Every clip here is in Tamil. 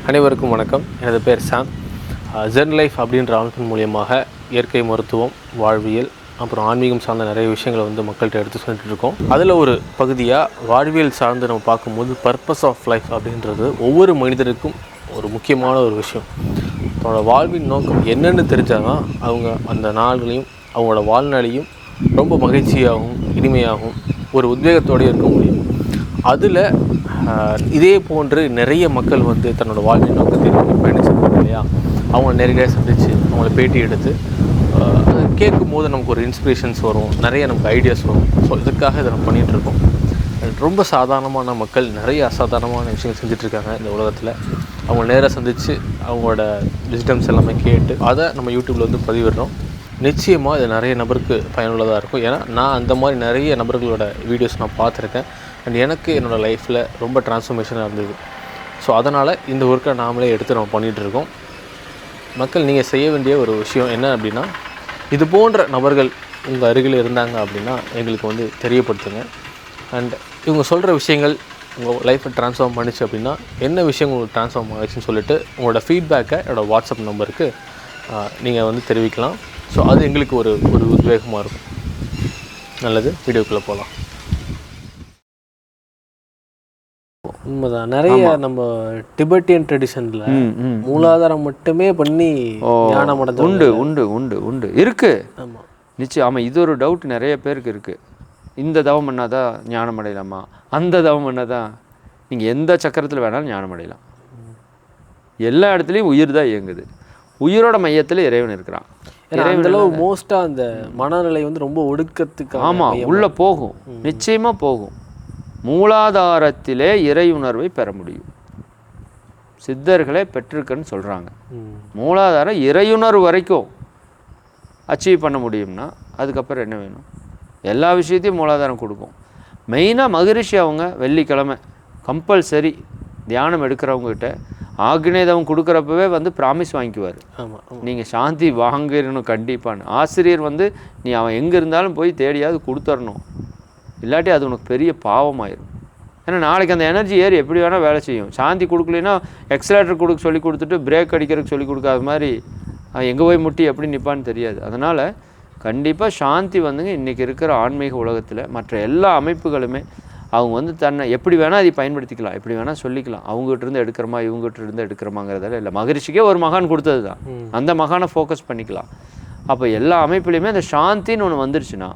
அனைவருக்கும் வணக்கம். எனது பேர் சாம். ஜென் லைஃப் அப்படின்ற அமைப்பின் மூலியமாக இயற்கை மருத்துவம், வாழ்வியல், அப்புறம் ஆன்மீகம் சார்ந்த நிறைய விஷயங்களை மக்கள்கிட்ட எடுத்து சொல்லிட்டு இருக்கோம். அதில் ஒரு பகுதியாக வாழ்வியல் சார்ந்து நம்ம பார்க்கும்போது பர்பஸ் ஆஃப் லைஃப் அப்படின்றது ஒவ்வொரு மனிதருக்கும் ஒரு முக்கியமான ஒரு விஷயம். அவங்களோட வாழ்வின் நோக்கம் என்னென்னு தெரிஞ்சால் தான் அவங்க அந்த நாள்களையும் அவங்களோட வாழ்நாளையும் ரொம்ப மகிழ்ச்சியாகவும் இனிமையாகவும் ஒரு உத்வேகத்தோடு இருக்க முடியும். அதில் இதே போன்று நிறைய மக்கள் தன்னோட வாழ்வின் நோக்கத்தை நோக்கி பயணிச்சிருக்காங்க இல்லையா? அவங்க நேரடியாக சந்தித்து அவங்கள பேட்டி எடுத்து அது கேட்கும் போது நமக்கு ஒரு இன்ஸ்பிரேஷன்ஸ் வரும், நிறைய நமக்கு ஐடியாஸ் வரும். ஸோ இதுக்காக இதை நம்ம பண்ணிகிட்ருக்கோம். ரொம்ப சாதாரணமான மக்கள் நிறைய அசாதாரணமான விஷயங்கள் செஞ்சிட்ருக்காங்க இந்த உலகத்தில். அவங்க நேராக சந்தித்து அவங்களோட விசிட்டம்ஸ் எல்லாமே கேட்டு அதை நம்ம யூடியூப்பில் பதிவிடுறோம். நிச்சயமாக இது நிறைய நபருக்கு பயனுள்ளதாக இருக்கும். ஏன்னா நான் அந்த மாதிரி நிறைய நபர்களோட வீடியோஸ் நான் பார்த்துருக்கேன். அண்ட் எனக்கு என்னோடய லைஃப்பில் ரொம்ப ட்ரான்ஸ்ஃபர்மேஷனாக இருந்தது. ஸோ அதனால் இந்த ஒர்க்கை நாமளே எடுத்து நம்ம பண்ணிகிட்ருக்கோம். மக்கள் நீங்கள் செய்ய வேண்டிய ஒரு விஷயம் என்ன அப்படின்னா, இது போன்ற நபர்கள் உங்கள் அருகில் இருந்தாங்க அப்படின்னா எங்களுக்கு தெரியப்படுத்துங்க. அண்ட் இவங்க சொல்கிற விஷயங்கள் உங்கள் லைஃப்பை ட்ரான்ஸ்ஃபார்ம் பண்ணிச்சு அப்படின்னா என்ன விஷயம் உங்களுக்கு ட்ரான்ஸ்ஃபார்ம் ஆகிடுச்சுன்னு சொல்லிட்டு உங்களோட ஃபீட்பேக்கை என்னோடய வாட்ஸ்அப் நம்பருக்கு நீங்கள் தெரிவிக்கலாம். ஸோ அது எங்களுக்கு ஒரு உத்வேகமாக இருக்கும். நல்லது, வீடியோக்குள்ளே போகலாம். உண்மைதான். நிறைய நம்ம டிபெட்டியன் ட்ரெடிஷனில் மூலாதாரம் மட்டுமே பண்ணி ஞானம் அடைஞ்சு உண்டு உண்டு உண்டு உண்டு இருக்குது. ஆமாம், நிச்சயம். ஆமாம், இது ஒரு டவுட் நிறைய பேருக்கு இருக்குது. இந்த தவம் பண்ணாதான் ஞானம் அடையலாமா, அந்த தவம் பண்ணாதான். நீங்கள் எந்த சக்கரத்தில் வேணாலும் ஞானம் அடையலாம். எல்லா இடத்துலையும் உயிர் தான் இயங்குது. உயிரோட மையத்தில் இறைவன் இருக்கிறான். அந்தளவு மோஸ்ட்டாக அந்த மனநிலை ரொம்ப ஒடுக்கத்துக்கு. ஆமாம், உள்ளே போகும், நிச்சயமாக போகும். மூலாதாரத்திலே இறை உணர்வை பெற முடியும். சித்தர்களே பெற்றிருக்குன்னு சொல்கிறாங்க. மூலாதாரம் இறையுணர்வு வரைக்கும் அச்சீவ் பண்ண முடியும்னா அதுக்கப்புறம் என்ன வேணும்? எல்லா விஷயத்தையும் மூலாதாரம் கொடுக்கும். மெயினாக மகரிஷி அவங்க வெள்ளிக்கிழமை கம்பல்சரி தியானம் எடுக்கிறவங்ககிட்ட ஆக்னேதவம் கொடுக்குறப்பவே ப்ராமிஸ் வாங்கிக்குவார். நீங்கள் சாந்தி வாங்கிடணும் கண்டிப்பான்னு. ஆசிரியர் நீ அவன் எங்கே இருந்தாலும் போய் தேடியாவது கொடுத்துடணும், இல்லாட்டி அது உனக்கு பெரிய பாவமாயிடும். ஏன்னா நாளைக்கு அந்த எனர்ஜி ஏறி எப்படி வேணால் வேலை செய்யும். சாந்தி கொடுக்கலைன்னா எக்ஸலேட்டர் கொடுக்க சொல்லி கொடுத்துட்டு பிரேக் அடிக்கிறதுக்கு சொல்லி கொடுக்காத மாதிரி எங்கே போய் முட்டி எப்படி நிற்பான்னு தெரியாது. அதனால் கண்டிப்பாக சாந்தி இன்றைக்கி இருக்கிற ஆன்மீக உலகத்தில் மற்ற எல்லா அமைப்புகளுமே அவங்க தன்னை எப்படி வேணால் அதை பயன்படுத்திக்கலாம், எப்படி வேணால் சொல்லிக்கலாம். அவங்ககிட்ட இருந்து எடுக்கிறோமா இவங்ககிட்ட இருந்து எடுக்கிறோமாங்கிறதால இல்லை. மகரிஷிக்கே ஒரு மகான் கொடுத்தது தான், அந்த மகானை ஃபோக்கஸ் பண்ணிக்கலாம். அப்போ எல்லா அமைப்புலையுமே அந்த சாந்தின்னு ஒன்று வந்துருச்சுன்னா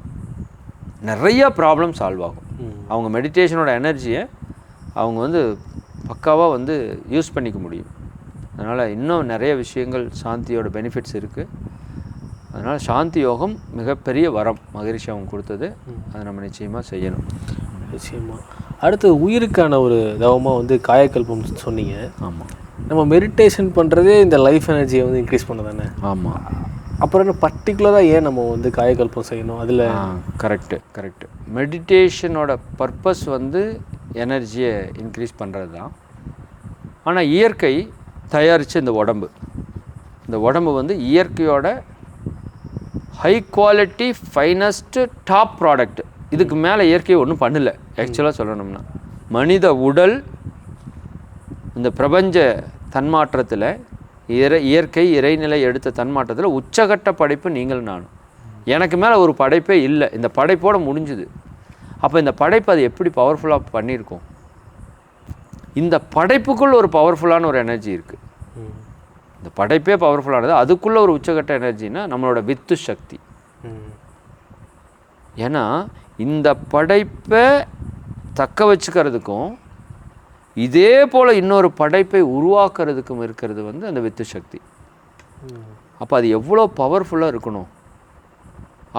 நிறைய ப்ராப்ளம் சால்வ் ஆகும். அவங்க மெடிடேஷனோட எனர்ஜியை அவங்க பக்காவாக யூஸ் பண்ணிக்க முடியும். அதனால் இன்னும் நிறைய விஷயங்கள் சாந்தியோட பெனிஃபிட்ஸ் இருக்குது. அதனால் சாந்தி யோகம் மிகப்பெரிய வரம் மகரிஷி அவங்க கொடுத்தது. அதை நம்ம நிச்சயமாக செய்யணும். நிச்சயமாக. அடுத்து உயிருக்கான ஒரு தவமாக காயக்கல்பம் சொன்னீங்க. ஆமாம், நம்ம மெடிடேஷன் பண்ணுறதே இந்த லைஃப் எனர்ஜியை இன்க்ரீஸ் பண்ண தானே? ஆமாம். அப்புறம் என்ன பர்டிகுலராக ஏன் நம்ம காயக்கல்பம் செய்யணும்? அதில் கரெக்டு. மெடிடேஷனோட பர்பஸ் எனர்ஜியை இன்க்ரீஸ் பண்ணுறது தான். ஆனால் இயற்கை தயாரித்த இந்த உடம்பு இயற்கையோட ஹை குவாலிட்டி ஃபைனஸ்ட்டு டாப் ப்ராடக்ட். இதுக்கு மேலே இயற்கையை ஒன்றும் பண்ணலை. ஆக்சுவலாக சொல்லணும்னா மனித உடல் இந்த பிரபஞ்ச தன்மாற்றத்தில் இயற்கை இறைநிலை எடுத்த தன்மாற்றத்தில் உச்சகட்ட படைப்பு நீங்கள் நானும். எனக்கு மேலே ஒரு படைப்பே இல்லை, இந்த படைப்போடு முடிஞ்சுது. அப்போ இந்த படைப்பு அது எப்படி பவர்ஃபுல்லாக பண்ணியிருக்கோம்? இந்த படைப்புக்குள்ளே ஒரு பவர்ஃபுல்லான ஒரு எனர்ஜி இருக்குது. இந்த படைப்பே பவர்ஃபுல்லானது, அதுக்குள்ளே ஒரு உச்சகட்ட எனர்ஜின்னா நம்மளோட வித்து சக்தி. ஏன்னா இந்த படைப்பை தக்க வச்சுக்கிறதுக்கும் இதே போல் இன்னொரு படைப்பை உருவாக்குறதுக்கும் இருக்கிறது அந்த வித்து சக்தி. அப்போ அது எவ்வளோ பவர்ஃபுல்லாக இருக்கணும்.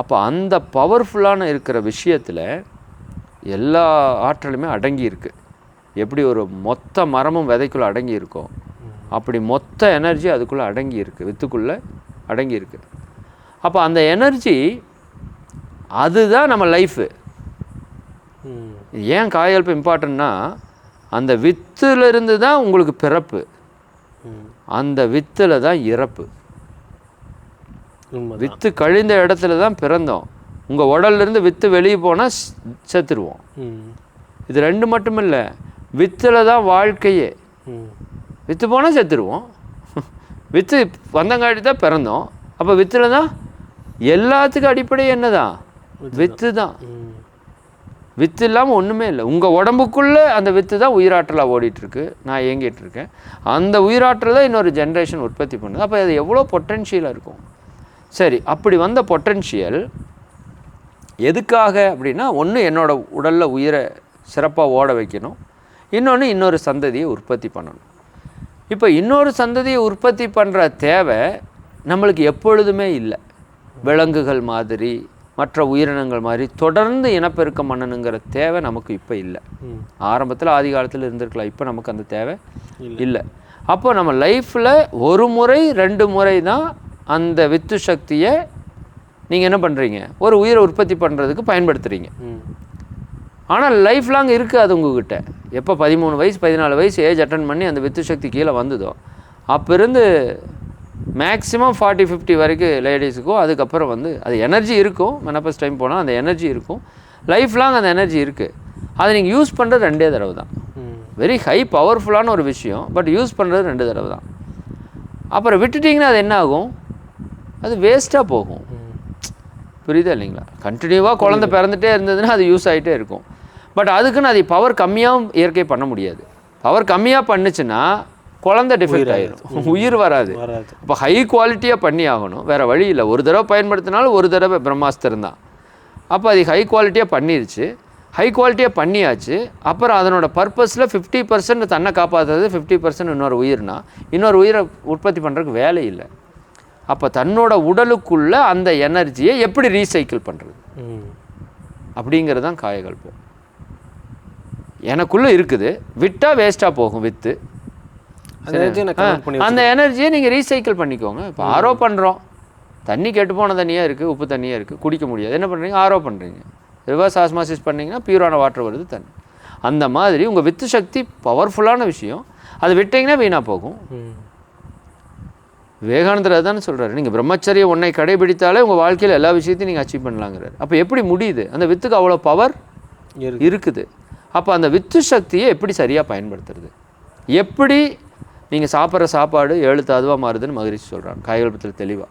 அப்போ அந்த பவர்ஃபுல்லான இருக்கிற விஷயத்தில் எல்லா ஆற்றலுமே அடங்கி இருக்குது. எப்படி ஒரு மொத்த மரமும் விதைக்குள்ளே அடங்கி இருக்கோ அப்படி மொத்த எனர்ஜி அதுக்குள்ளே அடங்கி இருக்குது, வித்துக்குள்ளே அடங்கி இருக்குது. அப்போ அந்த எனர்ஜி அதுதான் நம்ம லைஃபு. ஏன் காயல்பம் இம்பார்ட்டன்னா, அந்த வித்துலேருந்து தான் உங்களுக்கு பிறப்பு, அந்த வித்தில் தான் இறப்பு. வித்து கழிந்த இடத்துல தான் பிறந்தோம். உங்கள் உடல்லேருந்து வித்து வெளியே போனால் செத்துருவோம். இது ரெண்டு மட்டும் இல்லை, வித்தில் தான் வாழ்க்கையே. விற்று போனால் செத்துருவோம். விற்று வந்தங்காட்டி தான் பிறந்தோம். அப்போ விற்றுல தான் எல்லாத்துக்கும் அடிப்படை என்ன தான்? விற்று தான். வித்து இல்லாமல் ஒன்றுமே இல்லை. உங்கள் உடம்புக்குள்ளே அந்த வித்து தான் உயிராற்றலாக ஓடிட்டுருக்கு, நான் இயங்கிட்டு இருக்கேன். அந்த உயிராற்றல் தான் இன்னொரு ஜென்ரேஷன் உற்பத்தி பண்ணுது. அப்போ அது எவ்வளோ பொட்டென்ஷியலாக இருக்கும். சரி, அப்படி வந்த பொட்டென்ஷியல் எதுக்காக அப்படின்னா, ஒன்று என்னோட உடலில் உயிரை சிறப்பாக ஓட வைக்கணும், இன்னொன்று இன்னொரு சந்ததியை உற்பத்தி பண்ணணும். இப்போ இன்னொரு சந்ததியை உற்பத்தி பண்ணுற தேவை நம்மளுக்கு எப்பொழுதுமே இல்லை. விலங்குகள் மாதிரி மற்ற உயிரினங்கள் மாதிரி தொடர்ந்து இனப்பெருக்கம் பண்ணணுங்கிற தேவை நமக்கு இப்போ இல்லை. ஆரம்பத்தில் ஆதி காலத்தில் இருந்திருக்கலாம், இப்போ நமக்கு அந்த தேவை இல்லை. அப்போ நம்ம லைஃப்பில் ஒரு முறை 2 முறை தான் அந்த வித்து சக்தியை நீங்கள் என்ன பண்ணுறீங்க, ஒரு உயிரை உற்பத்தி பண்ணுறதுக்கு பயன்படுத்துகிறீங்க. ஆனால் லைஃப் லாங் இருக்குது அது உங்ககிட்ட. எப்போ 13 வயசு 14 வயசு ஏஜ் அட்டன் பண்ணி அந்த வித்து சக்தி கீழே வந்ததோ அப்போ இருந்து மேக்ஸிமம் 40-50 வரைக்கும் லேடிஸுக்கும், அதுக்கப்புறம் வந்து அது எனர்ஜி இருக்கும். மெனப்பஸ் டைம் போனால் அந்த எனர்ஜி இருக்கும், லைஃப் லாங் அந்த எனர்ஜி இருக்குது. அதை நீங்கள் யூஸ் பண்ணுறது 2 தடவை தான். வெரி ஹை பவர்ஃபுல்லான ஒரு விஷயம், பட் யூஸ் பண்ணுறது 2 தடவை தான். அப்புறம் விட்டுட்டிங்கன்னா அது என்ன ஆகும், அது வேஸ்ட்டாக போகும். புரியுதா இல்லைங்களா? கண்டினியூவாக குழந்தை பிறந்துகிட்டே இருந்ததுன்னா அது யூஸ் ஆகிட்டே இருக்கும். பட் அதுக்குன்னு அது பவர் கம்மியாகவும் இயற்கை பண்ண முடியாது. பவர் கம்மியாக பண்ணுச்சுன்னா குழந்தை டிஃபெக்ட் ஆகிடும், உயிர் வராது. இப்போ ஹை குவாலிட்டியாக பண்ணி ஆகணும், வேறு வழி இல்லை. ஒரு தடவை பயன்படுத்தினாலும் ஒரு தடவை பிரம்மாஸ்திரம் தான். அப்போ அது ஹை குவாலிட்டியாக பண்ணிருச்சு, ஹை குவாலிட்டியாக பண்ணியாச்சு. அப்புறம் அதனோட பர்பஸில் 50% தன்னை காப்பாற்றுறது, 50% இன்னொரு உயிர்னா இன்னொரு உயிரை உற்பத்தி பண்ணுறதுக்கு வேலை இல்லை. அப்போ தன்னோட உடலுக்குள்ளே அந்த எனர்ஜியை எப்படி ரீசைக்கிள் பண்ணுறது அப்படிங்கிறது தான் காயகல்பம். எனக்குள்ளே இருக்குது, விட்டால் வேஸ்ட்டாக போகும் வித்து. அந்த எனர்ஜியை நீங்கள் ரீசைக்கிள் பண்ணிக்கோங்க. இப்போ ஆரோ பண்ணுறோம், தண்ணி கெட்டு போன தண்ணியாக இருக்குது, உப்பு தண்ணியாக இருக்குது, குடிக்க முடியாது. என்ன பண்ணுறீங்க, ஆரோ பண்ணுறீங்க. ரிவர்ஸ் ஆஸ்மாசிஸ் பண்ணிங்கன்னா பியூரான வாட்டர் வருது, தண்ணி. அந்த மாதிரி உங்கள் வித்து சக்தி பவர்ஃபுல்லான விஷயம், அது விட்டிங்கன்னா வீணாக போகும். விவேகானந்தர் அதானே சொல்கிறாரு, நீங்கள் பிரம்மச்சரிய ஒன்றை கடைபிடித்தாலே உங்கள் வாழ்க்கையில் எல்லா விஷயத்தையும் நீங்கள் அச்சீவ் பண்ணலாங்கிறார். அப்போ எப்படி முடியுது, அந்த வித்துக்கு அவ்வளோ பவர் இருக்குது. அப்போ அந்த வித்து சக்தியை எப்படி சரியாக பயன்படுத்துறது, எப்படி நீங்கள் சாப்பிட்ற சாப்பாடு 7 தாதுவாக மாறுதுன்னு மகரிஷி சொல்கிறாங்க காயகல்பத்தில் தெளிவாக.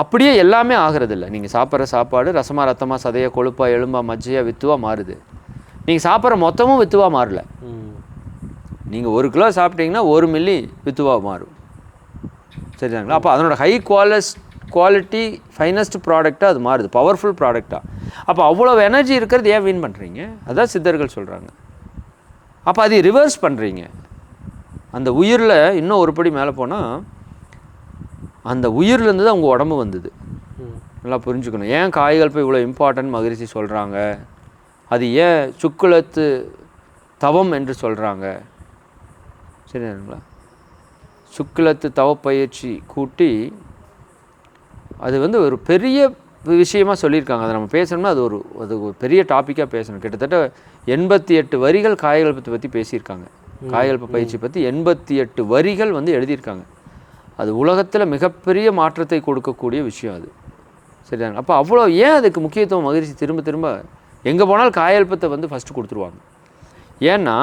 அப்படியே எல்லாமே ஆகிறது இல்லை. நீங்கள் சாப்பிட்ற சாப்பாடு ரசமாக ரத்தமாக சதையாக கொழுப்பாக எலும்பாக மஜ்ஜையாக வித்துவாக மாறுது. நீங்கள் சாப்பிட்ற மொத்தமும் வித்துவாக மாறல. நீங்கள் 1 கிலோ சாப்பிட்டீங்கன்னா 1 மில்லி வித்துவாக மாறும். சரிதாங்களா? அப்போ அதனோட ஹை குவாலிட்டி ஃபைனஸ்ட் ப்ராடக்டாக அது மாறுது, பவர்ஃபுல் ப்ராடக்டாக. அப்போ அவ்வளோ எனர்ஜி இருக்கிறது ஏன் வீண் பண்ணுறீங்க, அதான் சித்தர்கள் சொல்கிறாங்க. அப்போ அதை ரிவர்ஸ் பண்ணுறீங்க. அந்த உயிரில் இன்னும் ஒரு படி மேலே போனால், அந்த உயிர்லேருந்து தான் உங்கள் உடம்பு வந்தது. நல்லா புரிஞ்சுக்கணும். ஏன் காய்கல்பம் இவ்வளோ இம்பார்ட்டன்ட் மகரிஷி சொல்கிறாங்க, அது ஏன் சுக்குலத்து தவம் என்று சொல்கிறாங்க. சரிங்களா? சுக்குலத்து தவப்பயிற்சி கூட்டி அது வந்து ஒரு பெரிய விஷயமாக சொல்லியிருக்காங்க. அதை நம்ம பேசணும்னா அது ஒரு பெரிய டாப்பிக்காக பேசணும். கிட்டத்தட்ட 88 வரிகள் காயகல்பத்தை பற்றி பேசியிருக்காங்க. காயகல்ப பயிற்சி பற்றி 88 வரிகள் வந்து எழுதியிருக்காங்க. அது உலகத்தில் மிகப்பெரிய மாற்றத்தை கொடுக்கக்கூடிய விஷயம் அது. சரிதாங்க? அப்போ அவ்வளோ ஏன் அதுக்கு முக்கியத்துவம் மகிழ்ச்சி திரும்ப திரும்ப எங்கே போனாலும் காயகல்பத்தை வந்து ஃபஸ்ட்டு கொடுத்துருவாங்க. ஏன்னா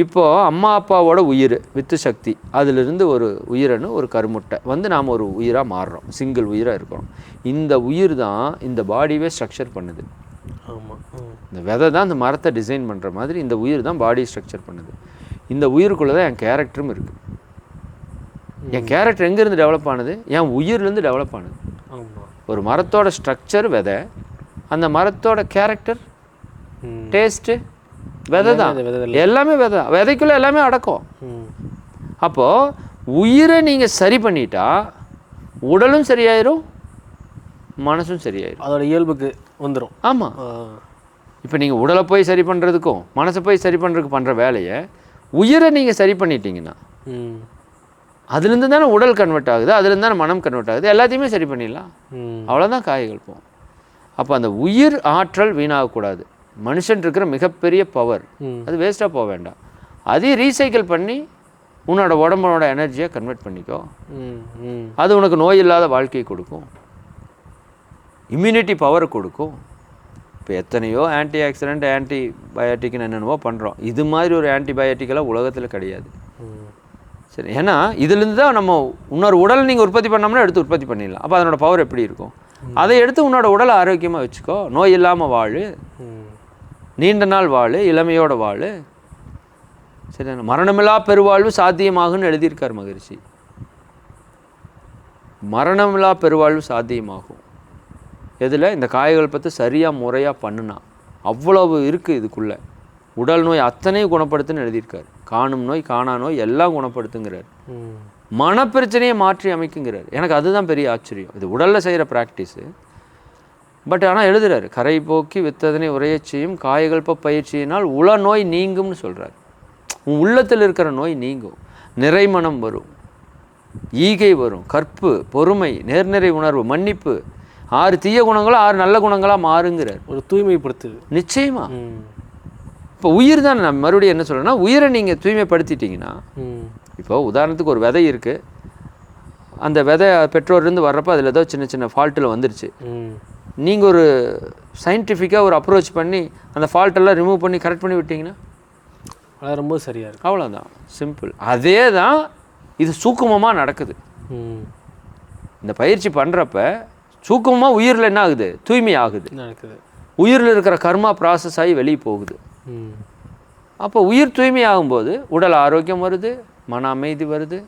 இப்போது அம்மா அப்பாவோட உயிர் வித்து சக்தி, அதிலிருந்து ஒரு உயிரனு ஒரு கருமுட்டை வந்து நாம் ஒரு உயிராக மாறுறோம், சிங்கிள் உயிராக இருக்கிறோம். இந்த உயிர் தான் இந்த பாடியே ஸ்ட்ரக்சர் பண்ணுது. ஆமாம், இந்த விதை தான் இந்த மரத்தை டிசைன் பண்ணுற மாதிரி இந்த உயிர் தான் பாடி ஸ்ட்ரக்சர் பண்ணுது. இந்த உயிருக்குள்ளே தான் என் கேரக்டரும் இருக்குது. என் கேரக்டர் எங்கேருந்து டெவலப் ஆனது, என் உயிர்லேருந்து டெவலப் ஆனது. ஒரு மரத்தோட ஸ்ட்ரக்சர் விதை, அந்த மரத்தோட கேரக்டர் டேஸ்ட்டு விதை தான். எல்லாமே விதை தான், விதைக்குள்ளே எல்லாமே அடக்கும். அப்போது உயிரை நீங்கள் சரி பண்ணிட்டா உடலும் சரியாயிரும், மனசும் சரியாயிரும், அதோட இயல்புக்கு வந்துடும். ஆமாம். இப்போ நீங்கள் உடலை போய் சரி பண்ணுறதுக்கும் மனசை போய் சரி பண்ணுறதுக்கு பண்ணுற வேலையை உயிரை நீங்கள் சரி பண்ணிட்டீங்கன்னா அதுலேருந்து தானே உடல் கன்வெர்ட் ஆகுது, அதுலேருந்து தானே மனம் கன்வெர்ட் ஆகுது, எல்லாத்தையுமே சரி பண்ணிடலாம். அவ்வளோதான் காயகல்பம். அப்போ அந்த உயிர் ஆற்றல் வீணாகக்கூடாது. மனுஷன் இருக்கிற மிகப்பெரிய பவர், அது வேஸ்ட்டாக போக வேண்டாம். அதையும் ரீசைக்கிள் பண்ணி உன்னோட உடம்போட எனர்ஜியை கன்வெர்ட் பண்ணிக்கோ. அது உனக்கு நோய் இல்லாத வாழ்க்கையை கொடுக்கும், இம்யூனிட்டி பவர் கொடுக்கும். இப்போ எத்தனையோ ஆன்டி ஆக்சிடென்ட் ஆன்டிபயோட்டிக்னு என்னென்னவோ பண்ணுறோம். இது மாதிரி ஒரு ஆன்டிபயோட்டிக்கெல்லாம் உலகத்தில் கிடையாது. சரி, ஏன்னா இதுலேருந்து தான் நம்ம இன்னொரு உடல் நீங்கள் உற்பத்தி பண்ணோம்னா எடுத்து உற்பத்தி பண்ணிடலாம். அப்போ அதனோட பவர் எப்படி இருக்கும்? அதை எடுத்து உன்னோட உடலை ஆரோக்கியமாக வச்சுக்கோ, நோய் இல்லாமல் வாழு, நீண்ட நாள் வாழு, இளமையோட வாழு. சரி, மரணமில்லா பெருவாழ்வு சாத்தியமாகும்னு எழுதியிருக்கார் மகரிஷி. மரணமில்லா பெருவாழ்வு சாத்தியமாகும் எதில்? இந்த காயகல்பத்தை சரியாக முறையாக பண்ணுனா. அவ்வளவு இருக்குது இதுக்குள்ளே. உடல் நோய் அத்தனையும் குணப்படுத்துன்னு எழுதியிருக்காரு. காணும் நோய் காணா நோய் எல்லாம் குணப்படுத்துங்கிறார். மனப்பிரச்சனையை மாற்றி அமைக்குங்கிறார். எனக்கு அதுதான் பெரிய ஆச்சரியம். இது உடலில் செய்கிற ப்ராக்டிஸு. பட் ஆனால் எழுதுறாரு, கரை போக்கி வித்ததனை உரைய செய்யும் காயகல்ப பயிற்சியினால் உள நோய் நீங்கும்னு சொல்கிறார். உன் உள்ளத்தில் இருக்கிற நோய் நீங்கும், நிறைமனம் வரும், ஈகை வரும், கற்பு, பொறுமை, நேர்நிறை உணர்வு, மன்னிப்பு, 6 தீய குணங்களும் 6 நல்ல குணங்களாக மாறுங்கிறார். ஒரு தூய்மைப்படுத்துது. நிச்சயமா. இப்போ உயிர் தான். நான் மறுபடியும் என்ன சொல்கிறேன்னா, உயிரை நீங்கள் தூய்மைப்படுத்திட்டீங்கன்னா, இப்போ உதாரணத்துக்கு ஒரு விதை இருக்குது, அந்த விதை பெற்றோர்லேருந்து வர்றப்போ அதில் ஏதோ சின்ன சின்ன ஃபால்ட்டில் வந்துருச்சு. நீங்கள் ஒரு சயின்டிஃபிக்காக ஒரு அப்ரோச் பண்ணி அந்த ஃபால்ட்டெல்லாம் ரிமூவ் பண்ணி கரெக்ட் பண்ணி விட்டிங்கன்னா ரொம்ப சரியாக இருக்குது. அவ்வளோதான், சிம்பிள். அதே தான் இது சூக்குமமாக நடக்குது. இந்த பயிற்சி பண்ணுறப்ப சூக்குமமாக உயிரில் என்ன ஆகுது? தூய்மை ஆகுது. நடக்குது. உயிரில் இருக்கிற கர்மா ப்ராசஸ் ஆகி வெளியே போகுது. அப்போ உயிர் தூய்மை ஆகும்போது உடல் ஆரோக்கியம் வருது, மன அமைதி வருது.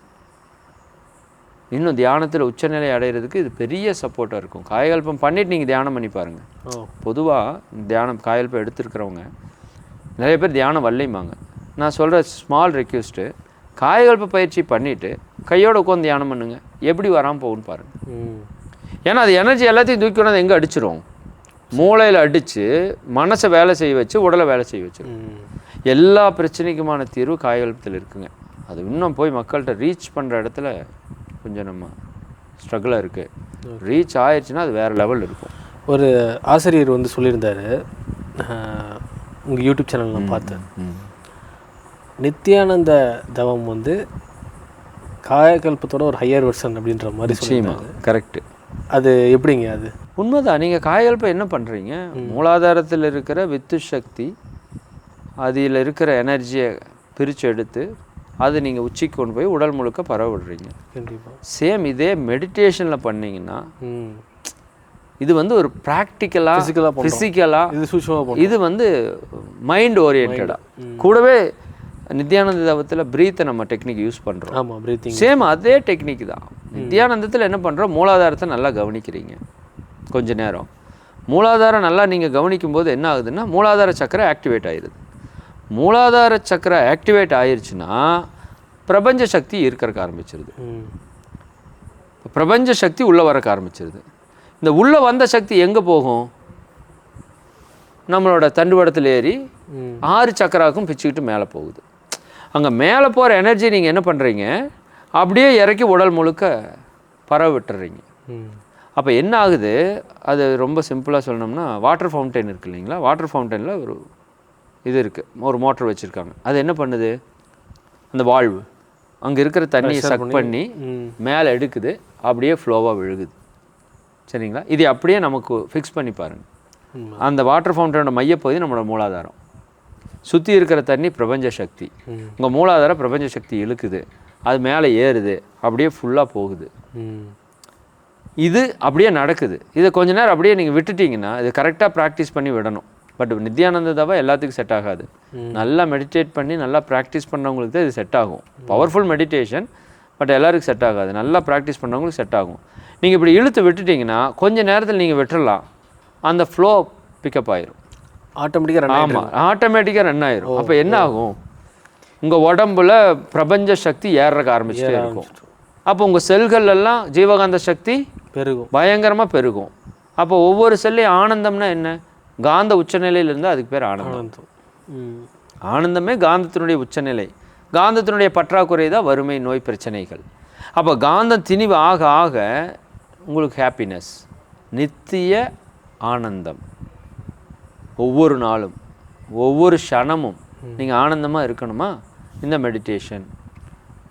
இன்னும் தியானத்தில் உச்சநிலை அடைகிறதுக்கு இது பெரிய சப்போர்ட்டாக இருக்கும். காயகல்பம் பண்ணிவிட்டு நீங்கள் தியானம் பண்ணி பாருங்கள். பொதுவாக தியானம் காயகல்பம் எடுத்துருக்கிறவங்க நிறைய பேர் தியானம் வரலைம்பாங்க. நான் சொல்கிற ஸ்மால் ரெக்வெஸ்ட்டு, காயகல்ப பயிற்சி பண்ணிவிட்டு கையோடு உட்காந்து தியானம் பண்ணுங்கள், எப்படி வராமல் போகுன்னு பாருங்கள். ஏன்னா அது எனர்ஜி எல்லாத்தையும் தூக்கி கொண்டு எங்கே அடிச்சிரும்? மூளையில் அடித்து மனசை வேலை செய்ய வச்சு உடலை வேலை செய்ய வச்சிடும். எல்லா பிரச்சனைக்குமான தீர்வு காயகல்பத்தில் இருக்குங்க. அது இன்னும் போய் மக்கள்கிட்ட ரீச் பண்ணுற இடத்துல கொஞ்சம் நம்ம ஸ்ட்ரகிளாக இருக்குது. ரீச் ஆயிடுச்சுன்னா அது வேறு லெவல் இருக்கும். ஒரு ஆசிரியர் வந்து சொல்லியிருந்தார், உங்கள் யூடியூப் சேனல் நான் பார்த்தேன், நித்யானந்த தவம் வந்து காயகல்பத்தோட ஒரு ஹையர் வெர்ஷன் அப்படின்ற மாதிரி சொல்லியிருந்தாங்க. கரெக்டு. அது எப்படிங்க? அது உண்மைதான். நீங்கள் காயகல்பம் என்ன பண்ணுறீங்க? மூலாதாரத்தில் இருக்கிற வித்து சக்தி, அதில் இருக்கிற எனர்ஜியை பிரித்து எடுத்து அது நீங்கள் உச்சிக்கு கொண்டு போய் உடல் முழுக்க பரவ விடுறீங்க. கண்டிப்பாக. சேம் இதே மெடிடேஷனில் பண்ணிங்கன்னா இது வந்து ஒரு ப்ராக்டிக்கலாக ஃபிசிக்கலாக இது வந்து மைண்ட் ஓரியன்டாக. கூடவே நித்யானந்த தவத்தில் ப்ரீத்தை நம்ம டெக்னிக் யூஸ் பண்ணுறோம். ஆமாம், ப்ரீத்திங் சேம் அதே டெக்னிக் தான். நித்யானந்தத்தில் என்ன பண்ணுறோம்? மூலாதாரத்தை நல்லா கவனிக்கிறீங்க கொஞ்ச நேரம். மூலாதாரம் நல்லா நீங்கள் கவனிக்கும் போது என்ன ஆகுதுன்னா, மூலாதார சக்கரை ஆக்டிவேட் ஆகிடுது. மூலாதார சக்கரை ஆக்டிவேட் ஆயிடுச்சுன்னா பிரபஞ்ச சக்தி ஈர்க்கறக்க ஆரம்பிச்சிருது. பிரபஞ்ச சக்தி உள்ளே வரக்க ஆரம்பிச்சிருது. இந்த உள்ளே வந்த சக்தி எங்கே போகும்? நம்மளோட தண்டுவடத்தில் ஏறி 6 சக்கராவுக்கும் பிச்சுக்கிட்டு மேலே போகுது. அங்கே மேலே போகிற எனர்ஜி நீங்கள் என்ன பண்ணுறீங்க? அப்படியே இறக்கி உடல் முழுக்க பரவ விட்டுறீங்க. அப்போ என்ன ஆகுது? அது ரொம்ப சிம்பிளாக சொல்லணும்னா, வாட்டர் ஃபவுண்டைன் இருக்குது இல்லைங்களா? வாட்டர் ஃபவுண்டைனில் ஒரு இது இருக்குது, ஒரு மோட்டர் வச்சுருக்காங்க. அது என்ன பண்ணுது? அந்த வால்வு அங்கே இருக்கிற தண்ணியை சக் பண்ணி மேலே எடுக்குது, அப்படியே ஃப்ளோவாக விழுகுது. சரிங்களா? இது அப்படியே நமக்கு ஃபிக்ஸ் பண்ணி பாருங்கள். அந்த வாட்டர் ஃபவுண்டனோட மையப்பகுதி நம்மளோட மூலாதாரம், சுற்றி இருக்கிற தண்ணி பிரபஞ்ச சக்தி, உங்கள் மூலாதாரம் பிரபஞ்ச சக்தி இழுக்குது, அது மேலே ஏறுது, அப்படியே ஃபுல்லாக போகுது. இது அப்படியே நடக்குது. இதை கொஞ்ச நேரம் அப்படியே நீங்கள் விட்டுட்டிங்கன்னா இது கரெக்டாக ப்ராக்டிஸ் பண்ணி விடணும். பட் நித்யானந்த தவா எல்லாத்துக்கும் செட் ஆகாது. நல்லா மெடிடேட் பண்ணி நல்லா ப்ராக்டிஸ் பண்ணுறவங்களுக்கு தான் இது செட் ஆகும். பவர்ஃபுல் மெடிடேஷன், பட் எல்லாருக்கும் செட் ஆகாது. நல்லா ப்ராக்டிஸ் பண்ணுறவங்களுக்கு செட் ஆகும். நீங்கள் இப்படி இழுத்து விட்டுட்டிங்கன்னா கொஞ்சம் நேரத்தில் நீங்கள் விட்டுடலாம், அந்த ஃப்ளோ பிக்கப் ஆயிரும், ஆட்டோமேட்டிக்காக. ஆமாம், ஆட்டோமேட்டிக்காக ரன் ஆயிரும். அப்போ என்ன ஆகும்? உங்கள் உடம்புல பிரபஞ்ச சக்தி ஏறக்க ஆரம்பிச்சுட்டே இருக்கும். அப்போ உங்கள் செல்கள் எல்லாம் ஜீவகாந்த சக்தி பெருகும், பயங்கரமாக பெருகும். அப்போ ஒவ்வொரு செல்லையும் ஆனந்தம்னா என்ன? காந்த உச்சநிலையில் இருந்தால் அதுக்கு பேர் ஆனந்தம். ஆனந்தமே காந்தத்தினுடைய உச்சநிலை. காந்தத்தினுடைய பற்றாக்குறை தான் வறுமை, நோய், பிரச்சனைகள். அப்போ காந்தம் திணிவு ஆக ஆக உங்களுக்கு ஹாப்பினஸ், நித்திய ஆனந்தம். ஒவ்வொரு நாளும் ஒவ்வொரு க்ஷணமும் நீங்கள் ஆனந்தமாக இருக்கணுமா? இந்த மெடிடேஷன்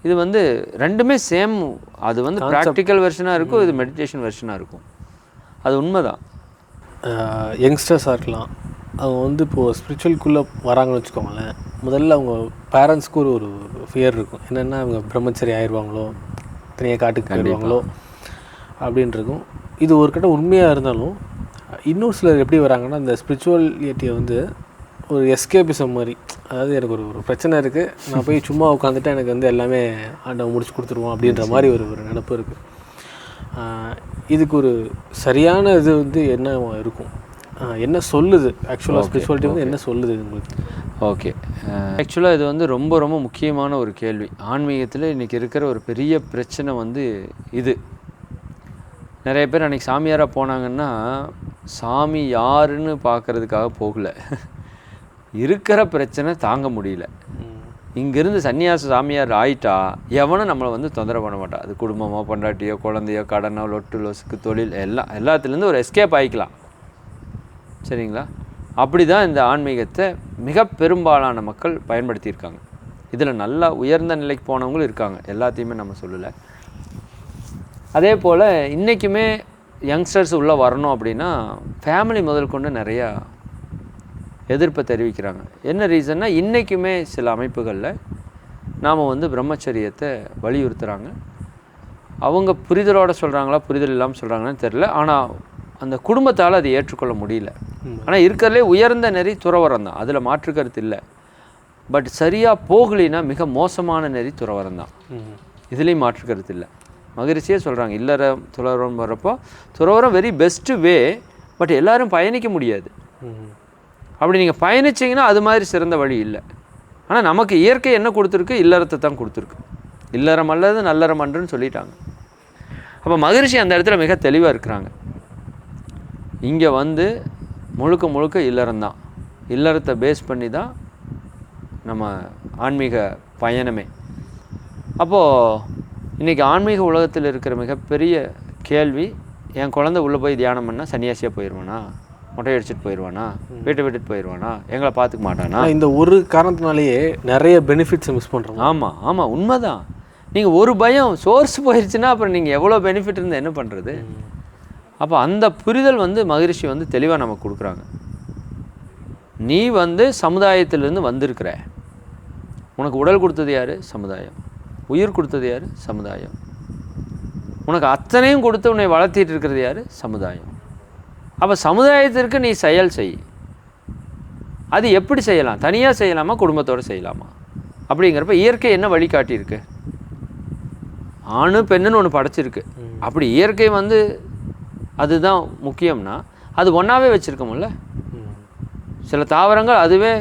இது வந்து ரெண்டுமே சேம். அது வந்து ப்ராக்டிக்கல் வெர்ஷனாக இருக்கும், இது மெடிடேஷன் வெர்ஷனாக இருக்கும். அது உண்மைதான். யங்ஸ்டர்ஸாக இருக்கலாம், அவங்க வந்து இப்போது ஸ்பிரிச்சுவல்குள்ளே வராங்கன்னு வச்சுக்கோங்களேன், முதல்ல அவங்க பேரண்ட்ஸ்க்கு ஒரு ஃபியர் இருக்கும். என்னென்னா அவங்க பிரம்மச்சரி ஆயிடுவாங்களோ, தனியாக காட்டுக்கு போயிடுவாங்களோ அப்படின்றிருக்கும். இது ஒரு கட்ட உண்மையாக இருந்தாலும் இன்னொரு சிலர் எப்படி வராங்கன்னா, இந்த ஸ்பிரிச்சுவலிட்டியை வந்து ஒரு எஸ்கேபிசம் மாதிரி. அதாவது எனக்கு ஒரு பிரச்சனை இருக்குது, நான் போய் சும்மா உட்காந்துட்டு எனக்கு வந்து எல்லாமே ஆண்டவன் முடிச்சு கொடுத்துருவோம் அப்படின்ற மாதிரி ஒரு நினப்பு இருக்குது. இதுக்கு ஒரு சரியான இது வந்து என்ன இருக்கும், என்ன சொல்லுது ஆக்சுவலாக ஸ்பிரிச்சுவாலிட்டி வந்து என்ன சொல்லுது உங்களுக்கு? ஓகே, ஆக்சுவலாக இது வந்து ரொம்ப ரொம்ப முக்கியமான ஒரு கேள்வி. ஆன்மீகத்தில் இன்றைக்கி இருக்கிற ஒரு பெரிய பிரச்சனை வந்து இது. நிறைய பேர் அன்றைக்கி சாமியாராக போனாங்கன்னா சாமி யாருன்னு பார்க்குறதுக்காக போகல, இருக்கிற பிரச்சனை தாங்க முடியல. இங்கேருந்து சன்னியாச சாமியார் ஆயிட்டா எவனும் நம்மளை வந்து தொந்தரவு பண்ண மாட்டான். அது குடும்பமோ, பொண்டாட்டியோ, குழந்தையோ, கடனோ, லொட்டு லொசுக்கு, தொழில் எல்லாத்துலேருந்து ஒரு எஸ்கேப் ஆகிக்கலாம். சரிங்களா? அப்படி தான் இந்த ஆன்மீகத்தை மிக பெரும்பாலான மக்கள் பயன்படுத்தியிருக்காங்க. இதில் நல்லா உயர்ந்த நிலைக்கு போனவங்களும் இருக்காங்க, எல்லாத்தையுமே நம்ம சொல்லலை. அதே போல் இன்றைக்குமே யங்ஸ்டர்ஸ் உள்ளே வரணும் அப்படின்னா ஃபேமிலி முதல் கொண்டு நிறையா எதிர்ப்பை தெரிவிக்கிறாங்க. என்ன ரீசன்னா, இன்றைக்குமே சில அமைப்புகளில் நாம் வந்து பிரம்மச்சரியத்தை வலியுறுத்துகிறாங்க. அவங்க புரிதலோடு சொல்கிறாங்களா, புரிதல் இல்லாமல் சொல்கிறாங்கன்னு தெரில. ஆனால் அந்த குடும்பத்தால் அதை ஏற்றுக்கொள்ள முடியல. ஆனால் இருக்கிறதுலே உயர்ந்த நெறி துறவரம் தான், அதில் மாற்று கருத்து இல்லை. பட் சரியாக போகலினா மிக மோசமான நெறி துறவரம் தான், இதுலேயும் மாற்று கருத்து இல்லை. மகரிஷியே சொல்கிறாங்க, இல்லற துறவரம் வர்றப்போ துறவரம் வெரி பெஸ்ட்டு வே, பட் எல்லோரும் பயணிக்க முடியாது. அப்படி நீங்கள் பயணிச்சிங்கன்னா அது மாதிரி சிறந்த வழி இல்லை. ஆனால் நமக்கு இயற்கை என்ன கொடுத்துருக்கு, இல்லறத்தை தான் கொடுத்துருக்கு. இல்லறம் அல்லது நல்லறம் அன்றுன்னு சொல்லிட்டாங்க. அப்போ மகரிஷி அந்த இடத்துல மிக தெளிவாக இருக்கிறாங்க. இங்கே வந்து முழுக்க முழுக்க இல்லறம்தான், இல்லறத்தை பேஸ் பண்ணி தான் நம்ம ஆன்மீக பயணமே. அப்போது இன்றைக்கி ஆன்மீக உலகத்தில் இருக்கிற மிகப்பெரிய கேள்வி, என் குழந்தை உள்ளே போய் தியானம் பண்ணால் சன்னியாசியாக போயிடுவானா, மொட்டை அடிச்சுட்டு போயிடுவானா, வீட்டை விட்டுட்டு போயிடுவானா, எங்களை பார்த்துக்க மாட்டானா? இந்த ஒரு காரணத்தினாலேயே நிறைய பெனிஃபிட்ஸை மிஸ் பண்ணுறோம். ஆமாம் ஆமாம், உண்மைதான். நீங்கள் ஒரு பயம் சோர்ஸ் போயிடுச்சுன்னா அப்புறம் நீங்கள் எவ்வளோ பெனிஃபிட் இருந்தால் என்ன பண்ணுறது? அப்போ அந்த புரிதல் வந்து மகரிஷி வந்து தெளிவாக நமக்கு கொடுக்குறாங்க. நீ வந்து சமுதாயத்திலேருந்து வந்திருக்கிற, உனக்கு உடல் கொடுத்தது யார்? சமுதாயம். உயிர் கொடுத்தது யார்? சமுதாயம். உனக்கு அத்தனையும் கொடுத்து உன்னை வளர்த்திட்டு இருக்கிறது யார்? சமுதாயம். அப்போ சமுதாயத்திற்கு நீ செயல் செய். அது எப்படி செய்யலாம்? தனியாக செய்யலாமா, குடும்பத்தோடு செய்யலாமா? அப்படிங்கிறப்ப இயற்கை என்ன வழிகாட்டியிருக்கு? ஆணு பெண்ணுன்னு ஒன்று படைச்சிருக்கு. அப்படி இயற்கை வந்து அதுதான் முக்கியம்னா அது ஒன்றாவே வச்சுருக்கோம்ல. சில தாவரங்கள் அதுவே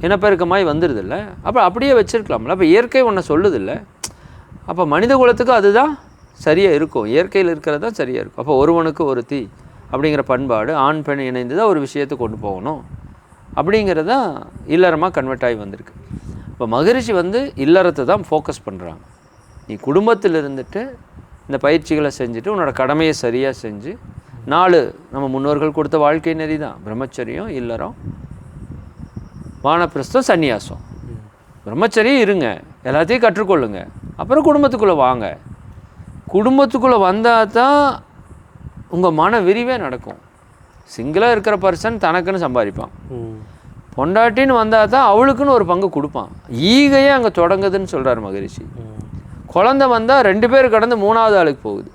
இனப்பெருக்கமாய் வந்துடுதில்ல, அப்போ அப்படியே வச்சுருக்கலாம்ல. அப்போ இயற்கை ஒன்று சொல்லுதில்ல. அப்போ மனித குலத்துக்கு அதுதான் சரியாக இருக்கும், இயற்கையில் இருக்கிறது தான் சரியாக இருக்கும். அப்போ ஒருவனுக்கு ஒரு தீ அப்படிங்கிற பண்பாடு, ஆண் பெண் இணைந்து தான் ஒரு விஷயத்தை கொண்டு போகணும் அப்படிங்கிறது தான் இல்லறமாக கன்வெர்ட் ஆகி வந்திருக்கு. இப்போ மகரிஷி வந்து இல்லறத்தை தான் ஃபோக்கஸ் பண்ணுறாங்க. நீ குடும்பத்தில் இருந்துட்டு இந்த பயிற்சிகளை செஞ்சுட்டு உன்னோட கடமையை சரியாக செஞ்சு, 4 நம்ம முன்னோர்கள் கொடுத்த வாழ்க்கை நெறி தான் பிரம்மச்சரியம், இல்லறம், வானப்பிரஸ்தம், சந்நியாசம். பிரம்மச்சரியம் இருங்க, எல்லாத்தையும் கற்றுக்கொள்ளுங்க, அப்புறம் குடும்பத்துக்குள்ளே வாங்க. குடும்பத்துக்குள்ளே வந்தால் தான் உங்கள் மன விரிவே நடக்கும். சிங்கிளாக இருக்கிற பர்சன் தனக்குன்னு சம்பாதிப்பான், பொண்டாட்டின்னு வந்தால் தான் அவளுக்குன்னு ஒரு பங்கு கொடுப்பான். ஈகையே அங்கே தொடங்குதுன்னு சொல்கிறார் மகரிஷி. குழந்தை வந்தால் 2 பேர் கடந்து 3வது ஆளுக்கு போகுது.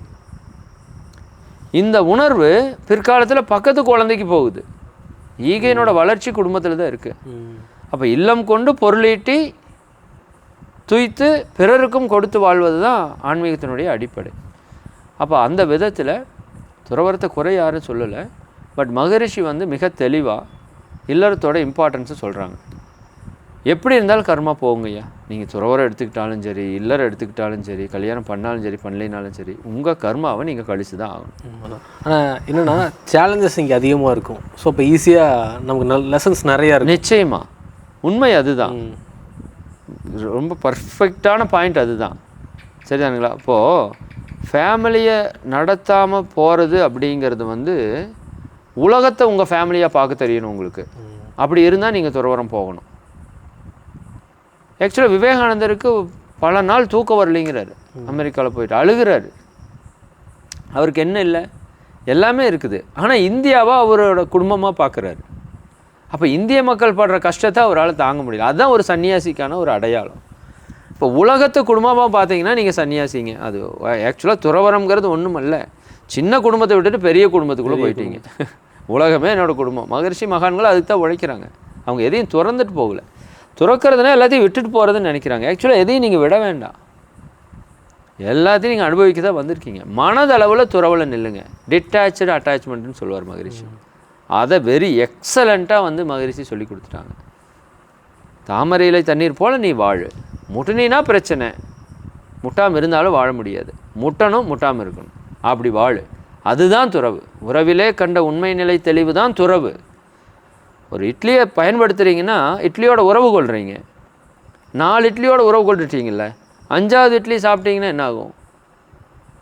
இந்த உணர்வு பிற்காலத்தில் பக்கத்து குழந்தைக்கு போகுது. ஈகையினோட வளர்ச்சி குடும்பத்தில் தான் இருக்குது. அப்போ இல்லம் கொண்டு பொருளீட்டி துய்த்து பிறருக்கும் கொடுத்து வாழ்வது தான் ஆன்மீகத்தினுடைய அடிப்படை. அப்போ அந்த விதத்தில் துறவரத்தை குறை யாரும் சொல்லலை. பட் மகரிஷி வந்து மிக தெளிவாக இல்லறத்தோட இம்பார்ட்டன்ஸை சொல்கிறாங்க. எப்படி இருந்தாலும் கர்மா போகுங்கய்யா. நீங்கள் துறவரம் எடுத்துக்கிட்டாலும் சரி, இல்லறம் எடுத்துக்கிட்டாலும் சரி, கல்யாணம் பண்ணாலும் சரி, பண்ணலைனாலும் சரி, உங்கள் கர்மாவை நீங்கள் கழித்து தான் ஆகணும். ஆனால் என்னென்னா சேலஞ்சஸ் இங்கே அதிகமாக இருக்கும். ஸோ இப்போ ஈஸியாக நமக்கு லெசன்ஸ் நிறையா இருக்கும். நிச்சயமாக உண்மை அதுதான், ரொம்ப பர்ஃபெக்டான பாயிண்ட் அதுதான். சரிதானுங்களா? அப்போது ஃபேமிலியை நடத்தாமல் போகிறது அப்படிங்கிறது வந்து உலகத்தை உங்கள் ஃபேமிலியாக பார்க்க தெரியணும் உங்களுக்கு. அப்படி இருந்தால் நீங்கள் துறவரம் போகணும். ஆக்சுவலாக விவேகானந்தருக்கு பல நாள் தூக்கம் வரலைங்கிறாரு. அமெரிக்காவில் போயிட்டு அழுகிறாரு. அவருக்கு என்ன இல்லை, எல்லாமே இருக்குது. ஆனால் இந்தியாவை அவரோட குடும்பமாக பார்க்குறாரு. அப்போ இந்திய மக்கள் படுற கஷ்டத்தை அவரால் தாங்க முடியல. அதுதான் ஒரு சன்னியாசிக்கான ஒரு அடையாளம். இப்போ உலகத்தை குடும்பமாக பார்த்தீங்கன்னா நீங்கள் சன்னியாசிங்க. அது ஆக்சுவலாக துறவரம்ங்கிறது ஒன்றும் இல்லை. சின்ன குடும்பத்தை விட்டுட்டு பெரிய குடும்பத்துக்குள்ளே போயிட்டீங்க. உலகமே என்னோடய குடும்பம். மகரிஷி மகான்கள் அதுக்கு தான் உழைக்கிறாங்க. அவங்க எதையும் துறந்துட்டு போகல. துறக்கிறதுனா எல்லாத்தையும் விட்டுட்டு போகிறதுன்னு நினைக்கிறாங்க. ஆக்சுவலாக எதையும் நீங்கள் விட வேண்டாம், எல்லாத்தையும் நீங்கள் அனுபவிக்க தான் வந்திருக்கீங்க. மனதளவில் துறவில் நில்லுங்க. டிட்டாச்சு அட்டாச்மெண்ட்டுன்னு சொல்லுவார் மகரிஷி. அதை வெரி எக்ஸலண்ட்டாக வந்து மகரிஷி சொல்லி கொடுத்துட்டாங்க. தாமரையிலை தண்ணீர் போல் நீ வாழு. முட்டினா பிரச்சனை, முட்டாமல் இருந்தாலும் வாழ முடியாது. முட்டணும், முட்டாமல் இருக்கணும், அப்படி வாழு. அதுதான் துறவு. உறவிலே கண்ட உண்மை நிலை தெளிவு தான் துறவு. ஒரு இட்லியை பயன்படுத்துகிறீங்கன்னா இட்லியோட உறவு கொள்கிறீங்க. 4 இட்லியோட உறவு கொண்டுட்டீங்கல்ல, 5வது இட்லி சாப்பிட்டீங்கன்னா என்ன ஆகும்?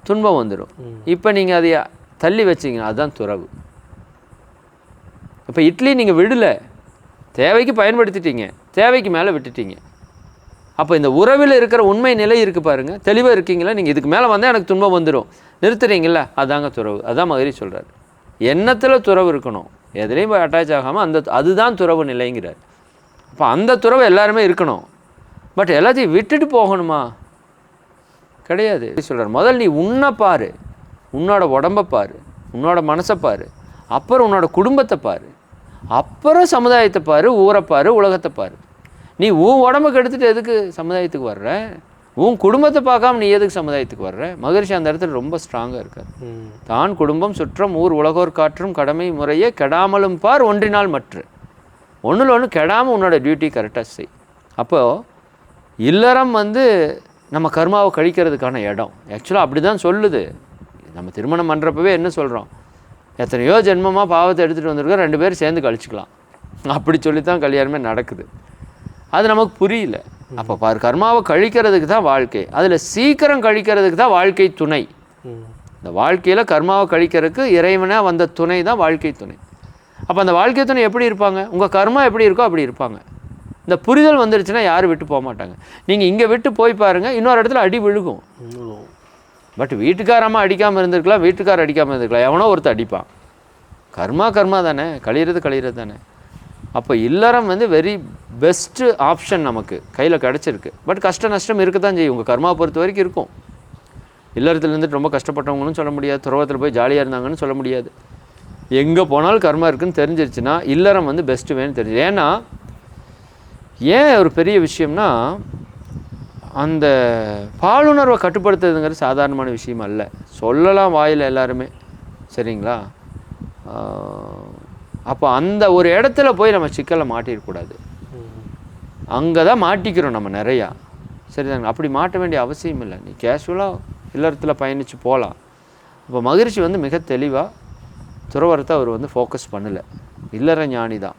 துன்பம் வந்துடும். இப்போ நீங்கள் அதை தள்ளி வச்சிங்கன்னா அதுதான் துறவு. இப்போ இட்லி நீங்கள் விடலை, தேவைக்கு பயன்படுத்திட்டீங்க, தேவைக்கு மேலே விட்டுட்டீங்க. அப்போ இந்த உறவில் இருக்கிற உண்மை நிலை இருக்குது பாருங்கள், தெளிவாக இருக்கீங்களா? நீங்கள் இதுக்கு மேலே வந்தால் எனக்கு துன்பம் வந்துடும், நிறுத்துறீங்களா? அதாங்க துறவு. அதான் மகரிஷி சொல்கிறார். எண்ணத்தில் துறவு இருக்கணும், எதுலேயும் போய் அட்டாச் ஆகாமல் அதுதான் துறவு நிலைங்கிறார். அப்போ அந்த துறவு எல்லாருமே இருக்கணும். பட் எல்லாத்தையும் விட்டுட்டு போகணுமா? கிடையாது. சொல்கிறார், முதல் நீ உன்னை பாரு, உன்னோட உடம்பை பாரு, உன்னோட மனசை பாரு, அப்புறம் உன்னோட குடும்பத்தை பாரு, அப்புறம் சமுதாயத்தை பாரு, ஊரை பாரு, உலகத்தை பாரு. நீ உன் உடம்புக்கு எடுத்துகிட்டு எதுக்கு சமுதாயத்துக்கு வர்ற? உன் குடும்பத்தை பார்க்காம நீ எதுக்கு சமுதாயத்துக்கு வர்ற? மகரிஷி அந்த இடத்துல ரொம்ப ஸ்ட்ராங்காக இருக்கார். தான் குடும்பம் சுற்றம் ஊர் உலகோர் காற்றும் கடமை முறையே கெடாமலும் பார் ஒன்றினால் மற்ற. ஒன்றில் ஒன்று கெடாமல் உன்னோட டியூட்டி கரெக்டாக செய். அப்போது இல்லறம் வந்து நம்ம கர்மாவை கழிக்கிறதுக்கான இடம். ஆக்சுவலாக அப்படி தான் சொல்லுது. நம்ம திருமணம் பண்ணுறப்பவே என்ன சொல்கிறோம்? எத்தனையோ ஜென்மமாக பாவத்தை எடுத்துகிட்டு வந்திருக்கோம், 2 பேரும் சேர்ந்து கழிச்சிக்கலாம், அப்படி சொல்லித்தான் கல்யாணமே நடக்குது. அது நமக்கு புரியல. அப்போ பாரு, கர்மாவை கழிக்கிறதுக்கு தான் வாழ்க்கை, அதில் சீக்கிரம் கழிக்கிறதுக்கு தான் வாழ்க்கை துணை. இந்த வாழ்க்கையில் கர்மாவை கழிக்கிறதுக்கு இறைவனாக வந்த துணை தான் வாழ்க்கை துணை. அப்போ அந்த வாழ்க்கை துணை எப்படி இருப்பாங்க? உங்கள் கர்மா எப்படி இருக்கோ அப்படி இருப்பாங்க. இந்த புரிதல் வந்துருச்சுன்னா யாரும் விட்டு போக மாட்டாங்க. நீங்கள் இங்கே விட்டு போய் பாருங்கள், இன்னொரு இடத்துல அடி விழுகும். பட் வீட்டுக்காரம்மா அடிக்காமல் இருந்திருக்கலாம், வீட்டுக்காரர் அடிக்காமல் இருந்திருக்கலாம், எவனோ ஒருத்தர் அடிப்பான். கர்மா தானே, கழிகிறது தானே. அப்போ இல்லறம் வந்து வெரி பெஸ்ட்டு ஆப்ஷன் நமக்கு கையில் கிடச்சிருக்கு. பட் கஷ்ட நஷ்டம் இருக்க தான் செய்யும். உங்கள் கர்மா பொறுத்த வரைக்கும் இருக்கும். இல்லறத்தில் இருந்துட்டு ரொம்ப கஷ்டப்பட்டவங்கன்னு சொல்ல முடியாது, துறவத்தில் போய் ஜாலியாக இருந்தாங்கன்னு சொல்ல முடியாது. எங்கே போனாலும் கர்மா இருக்குதுன்னு தெரிஞ்சிருச்சுன்னா இல்லறம் வந்து பெஸ்ட்டு வேணும்னு தெரிஞ்சு. ஏன்னா ஏன் ஒரு பெரிய விஷயம்னா, அந்த பாலுணர்வை கட்டுப்படுத்துறதுங்கிறது சாதாரணமான விஷயம் அல்ல. சொல்லலாம் வாயில் எல்லாருமே, சரிங்களா? அப்போ அந்த ஒரு இடத்துல போய் நம்ம சிக்கலை மாட்டிடக்கூடாது. அங்கே தான் மாட்டிக்கிறோம் நம்ம நிறையா, சரிதாங்க? அப்படி மாட்ட வேண்டிய அவசியம் இல்லை. நீ கேஷுவலாக இல்லறத்தில் பயணித்து போகலாம். இப்போ மகரிஷி வந்து மிக தெளிவாக துறவரத்தை அவர் வந்து ஃபோக்கஸ் பண்ணலை. இல்லற ஞானி தான்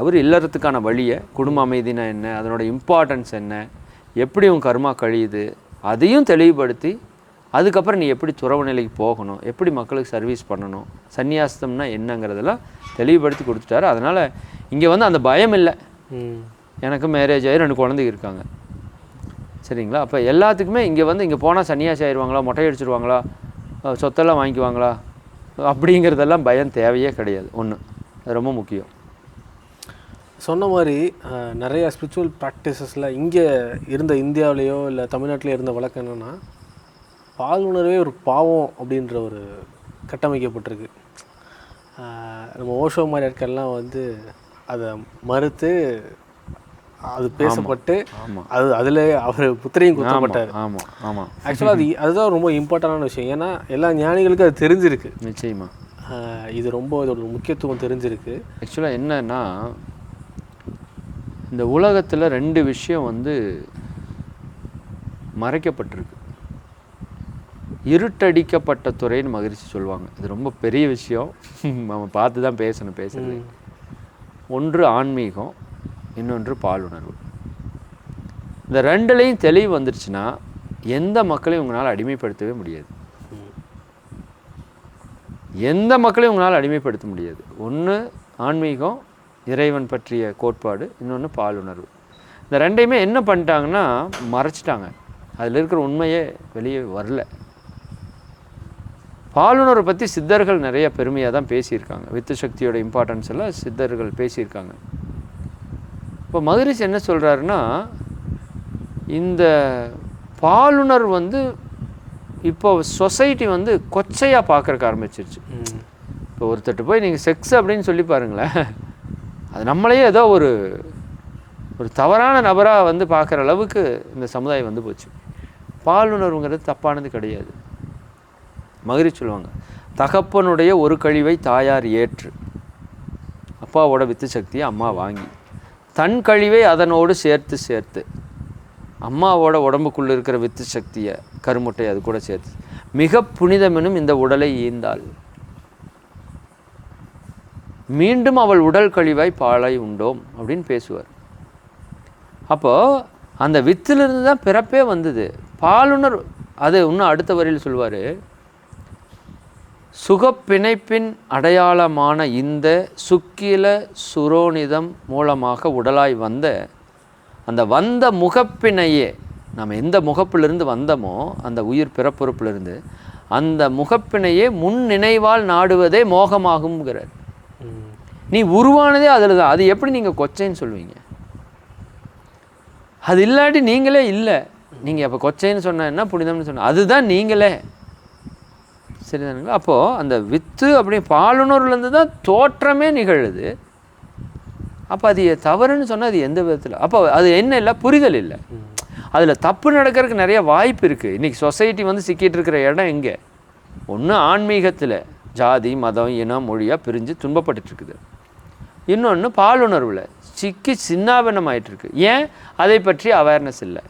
அவர். இல்லறத்துக்கான வழியை, குடும்ப அமைதினா என்ன, அதனோட இம்பார்ட்டன்ஸ் என்ன, எப்படி உன் கர்மா கழியுது, அதையும் தெளிவுபடுத்தி அதுக்கப்புறம் நீ எப்படி துறவு நிலைக்கு போகணும், எப்படி மக்களுக்கு சர்வீஸ் பண்ணணும், சன்னியாசம்னா என்னங்கிறதெல்லாம் தெளிவுபடுத்தி கொடுத்துட்டாரு. அதனால் இங்கே வந்து அந்த பயம் இல்லை. எனக்கு மேரேஜ் ஆகி 2 குழந்தைங்க இருக்காங்க, சரிங்களா? அப்போ எல்லாத்துக்குமே இங்கே வந்து இங்கே போனால் சன்னியாசி ஆயிடுவாங்களா, மொட்டை அடிச்சிடுவாங்களா, சொத்தெல்லாம் வாங்கிக்குவாங்களா, அப்படிங்கிறதெல்லாம் பயம் தேவையே கிடையாது. ஒன்று, அது ரொம்ப முக்கியம். சொன்ன மாதிரி நிறைய ஸ்பிரிச்சுவல் ப்ராக்டிசஸில் இங்கே இருந்த இந்தியாவிலேயோ இல்லை தமிழ்நாட்டிலே இருந்த வழக்கம் என்னென்னா, பாலுணர்வே ஒரு பாவம் அப்படின்ற ஒரு கட்டமைக்கப்பட்டிருக்கு. நம்ம ஓஷோ மாதிரி ஆட்கள்லாம் வந்து அதை மறுத்து அது பேசப்பட்டு அதில் அவர் புத்திரையும் குத்தப்பட்டார். ஆக்சுவலாக அதுதான் ரொம்ப இம்பார்ட்டண்டான விஷயம். ஏன்னா எல்லா ஞானிகளுக்கும் அது தெரிஞ்சிருக்கு. நிச்சயமாக இது ரொம்ப இதோட முக்கியத்துவம் தெரிஞ்சிருக்கு. ஆக்சுவலாக என்னன்னா, இந்த உலகத்தில் 2 விஷயம் வந்து மறைக்கப்பட்டிருக்கு. இருட்டடிக்கப்பட்ட துறைன்னு மகிழ்ச்சி சொல்லுவாங்க. இது ரொம்ப பெரிய விஷயம், நம்ம பார்த்து தான் பேசுறது. ஒன்று ஆன்மீகம், இன்னொன்று பாலுணர்வு. இந்த 2லையும் தெளிவு வந்துருச்சுன்னா எந்த மக்களையும் உங்களால் அடிமைப்படுத்தவே முடியாது. எந்த மக்களையும் உங்களால் அடிமைப்படுத்த முடியாது. ஒன்று ஆன்மீகம், இறைவன் பற்றிய கோட்பாடு, இன்னொன்று பாலுணர்வு. இந்த 2டையுமே என்ன பண்ணிட்டாங்கன்னா மறைச்சிட்டாங்க. அதில் இருக்கிற உண்மையே வெளியே வரல. பாலுணர்வை பற்றி சித்தர்கள் நிறைய பெருமையாக தான் பேசியிருக்காங்க. வித்து சக்தியோட இம்பார்ட்டன்ஸ் எல்லாம் சித்தர்கள் பேசியிருக்காங்க. இப்போ மகரிஷி என்ன சொல்கிறாருன்னா, இந்த பாலுணர் வந்து இப்போ சொசைட்டி வந்து கொச்சையாக பார்க்குறக்கு ஆரம்பிச்சிருச்சு. இப்போ ஒருத்தட்டு போய் நீங்கள் செக்ஸ் அப்படின்னு சொல்லி பாருங்களேன், அது நம்மளையே ஏதோ ஒரு தவறான நபராக வந்து பார்க்குற அளவுக்கு இந்த சமுதாயம் வந்து போச்சு. பாலுணர்வுங்கிறது தப்பானது கிடையாது. மகரிஷி சொல்லுவாங்க, தகப்பனுடைய ஒரு கழிவை தாயார் ஏற்று, அப்பாவோட வித்து சக்தியை அம்மா வாங்கி, தன் கழிவை அதனோடு சேர்த்து அம்மாவோட உடம்புக்குள்ளே இருக்கிற வித்து சக்தியை கருமுட்டை அது கூட சேர்த்து மிக புனிதமெனும் இந்த உடலை ஈந்தாள், மீண்டும் அவள் உடல் கழிவாய் பாலை உண்டோம் அப்படின்னு பேசுவார். அப்போது அந்த வித்திலிருந்து தான் பிறப்பே வந்தது. பாலுணர் அது இன்னும் அடுத்த வரியில் சொல்வார், சுகப்பிணைப்பின் அடையாளமான இந்த சுக்கில சுரோனிதம் மூலமாக உடலாய் வந்த அந்த வந்த முகப்பினையே, நாம் எந்த முகப்பிலிருந்து வந்தோமோ அந்த உயிர் பிறப்புறுப்பிலிருந்து அந்த முகப்பினையே முன் நினைவால் நாடுவதே மோகமாகுங்கிறார். நீ உருவானதே அதில் தான். அது எப்படி நீங்கள் கொச்சைன்னு சொல்லுவீங்க? அது இல்லாட்டி நீங்களே இல்லை. நீங்கள் அப்போ கொச்சைன்னு சொன்னால் என்ன, புனிதம்னு சொன்னால் அதுதான் நீங்களே. சரிதானுங்களா? அப்போது அந்த வித்து அப்படி பாலுணர்வுலேருந்து தான் தோற்றமே நிகழுது. அப்போ அது தவறுன்னு சொன்னால் அது எந்த விதத்தில்? அப்போ அது என்ன இல்லை, புரிதல் இல்லை. அதில் தப்பு நடக்கிறதுக்கு நிறைய வாய்ப்பு இருக்குது. இன்றைக்கி சொசைட்டி வந்து சிக்கிட்டு இருக்கிற இடம் எங்கே? ஒன்று ஆன்மீகத்தில் ஜாதி மதம் இனம் மொழியாக பிரிஞ்சு துன்பப்பட்டுருக்குது. இன்னொன்று பாலுணர்வில் சிக்கி சின்னாபின்னம் ஆகிட்டுருக்கு. ஏன்? அதை பற்றி அவேர்னஸ் இல்லை.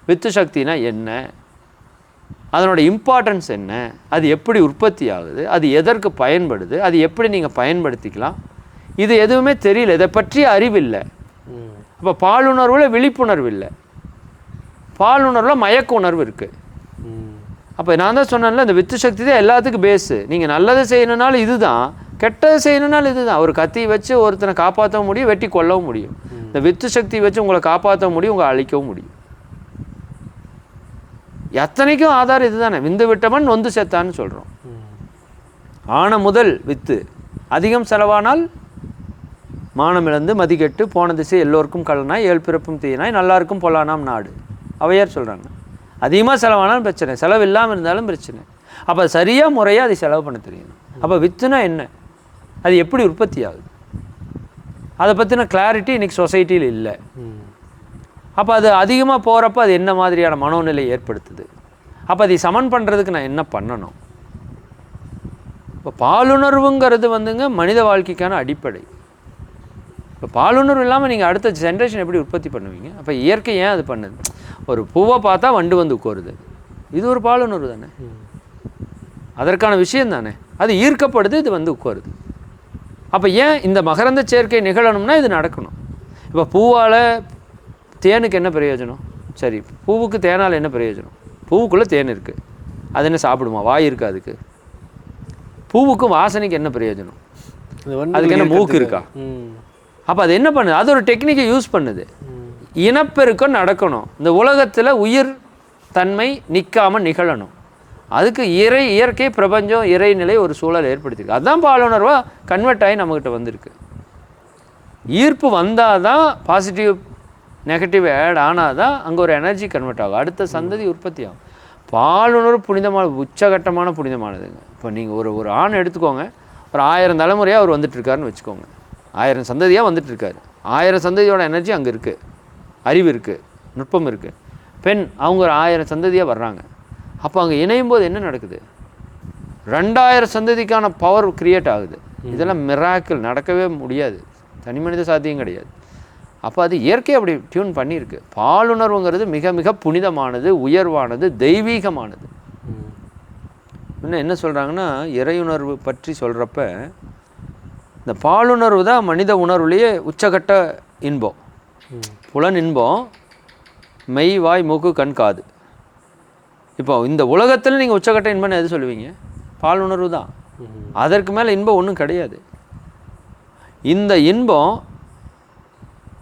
வித்து சக்தினா என்ன, அதனோட இம்பார்ட்டன்ஸ் என்ன, அது எப்படி உற்பத்தி ஆகுது, அது எதற்கு பயன்படுது, அது எப்படி நீங்கள் பயன்படுத்திக்கலாம், இது எதுவுமே தெரியல. இதை பற்றிய அறிவில்லை. அப்போ பாலுணர்வில் விழிப்புணர்வு இல்லை, பாலுணர்வில் மயக்க உணர்வு இருக்குது. அப்போ நான் தான் சொன்னேன்ல, இந்த வித்து சக்தி தான் எல்லாத்துக்கும் பேஸு. நீங்கள் நல்லதை செய்யணுன்னாலும் இது தான், கெட்டதை செய்யணுன்னாலும் இது தான். ஒரு கத்தியை வச்சு ஒருத்தனை காப்பாற்றவும் முடியும், வெட்டி கொல்லவும் முடியும். இந்த வித்து சக்தி வச்சு உங்களை காப்பாற்றவும் முடியும், உங்களை அழிக்கவும் முடியும். எத்தனைக்கும் ஆதாரம் இது தானே. விந்து விட்டவன் நொந்து செத்தான்னு சொல்கிறோம். ஆன முதல் வித்து அதிகம் செலவானால் மானம் இழந்து மதிக்கெட்டு போன திசை எல்லோருக்கும் கல்லனாய் ஏழு பிறப்பும் தீயினாய் நல்லாருக்கும் பொல்லானாம் நாடு அவையார் சொல்கிறாங்க. அதிகமாக செலவானாலும் பிரச்சனை, செலவு இல்லாமல் இருந்தாலும் பிரச்சனை. அப்போ சரியாக முறையாக அதை செலவு பண்ண தெரியணும். அப்போ வித்துனா என்ன, அது எப்படி உற்பத்தி ஆகுது, அதை பற்றின கிளாரிட்டி இன்றைக்கி சொசைட்டியில் இல்லை. அப்போ அது அதிகமாக போகிறப்ப அது என்ன மாதிரியான மனோநிலை ஏற்படுத்துது, அப்போ அதை சமன் பண்ணுறதுக்கு நான் என்ன பண்ணணும்? இப்போ பாலுணர்வுங்கிறது வந்துங்க மனித வாழ்க்கைக்கான அடிப்படை. இப்போ பாலுணர்வு இல்லாமல் நீங்கள் அடுத்த ஜென்ரேஷன் எப்படி உற்பத்தி பண்ணுவீங்க? அப்போ இயற்கை ஏன் அது பண்ணுது? ஒரு பூவை பார்த்தா வண்டு வந்து உட்காருது, இது ஒரு பாலுணர்வு தானே, அதற்கான விஷயம் தானே. அது ஈர்க்கப்படுது, இது வந்து உட்காருது. அப்போ ஏன் இந்த மகரந்த சேர்க்கை நிகழணும்னா இது நடக்கணும். இப்போ பூவால் தேனுக்கு என்ன பிரயோஜனம்? சரி, பூவுக்கு தேனால் என்ன பிரயோஜனம்? பூவுக்குள்ளே தேன் இருக்குது, அது என்ன சாப்பிடுமா? வாய் இருக்குது அதுக்கு. பூவுக்கும் வாசனைக்கு என்ன பிரயோஜனம்? அதுக்கு என்ன மூக்கு இருக்கா? அப்போ அது என்ன பண்ணுது? அது ஒரு டெக்னிக்கை யூஸ் பண்ணுது. இனப்பெருக்கம் நடக்கணும், இந்த உலகத்தில் உயிர் தன்மை நிற்காமல் நிகழணும். அதுக்கு இயற்கை பிரபஞ்சம் இறைநிலை ஒரு சூழல் ஏற்படுத்திருக்கு. அதுதான் பாலுணர்வாக கன்வெர்ட் ஆகி நம்மக்கிட்ட வந்திருக்கு. ஈர்ப்பு வந்தால் தான் பாசிட்டிவ் நெகட்டிவ் ஆட் ஆனால் தான் அங்கே ஒரு எனர்ஜி கன்வெர்ட் ஆகும், அடுத்த சந்ததி உற்பத்தி ஆகும். பாலுணர்வு புனிதமான உச்சகட்டமான புனிதமானதுங்க. இப்போ நீங்கள் ஒரு ஆண் எடுத்துக்கோங்க, ஒரு 1000 தலைமுறையாக அவர் வந்துட்டுருக்காருன்னு வச்சுக்கோங்க. 1000 சந்ததியாக வந்துட்டுருக்காரு. 1000 சந்ததியோட எனர்ஜி அங்கே இருக்குது, அறிவு இருக்குது, நுட்பம் இருக்குது. பெண் அவங்க ஒரு 1000 சந்ததியாக வர்றாங்க. அப்போ அங்கே இணையும் போது என்ன நடக்குது? 2000 சந்ததிக்கான பவர் கிரியேட் ஆகுது. இதெல்லாம் மிராக்கிள், நடக்கவே முடியாது, தனி மனித சாத்தியம் கிடையாது. அப்போ அது இயற்கை அப்படி டியூன் பண்ணியிருக்கு. பாலுணர்வுங்கிறது மிக மிக புனிதமானது, உயர்வானது, தெய்வீகமானது. இன்னும் என்ன சொல்கிறாங்கன்னா, இறையுணர்வு பற்றி சொல்கிறப்ப இந்த பாலுணர்வு தான் மனித உணர்வுலேயே உச்சகட்ட இன்பம். புலன் இன்பம் மெய் வாய் மூக்கு கண் காது. இப்போ இந்த உலகத்தில் நீங்கள் உச்சகட்ட இன்பம்னு எது சொல்லுவீங்க? பாலுணர்வு தான். அதற்கு மேலே இன்பம் ஒன்றும் கிடையாது. இந்த இன்பம்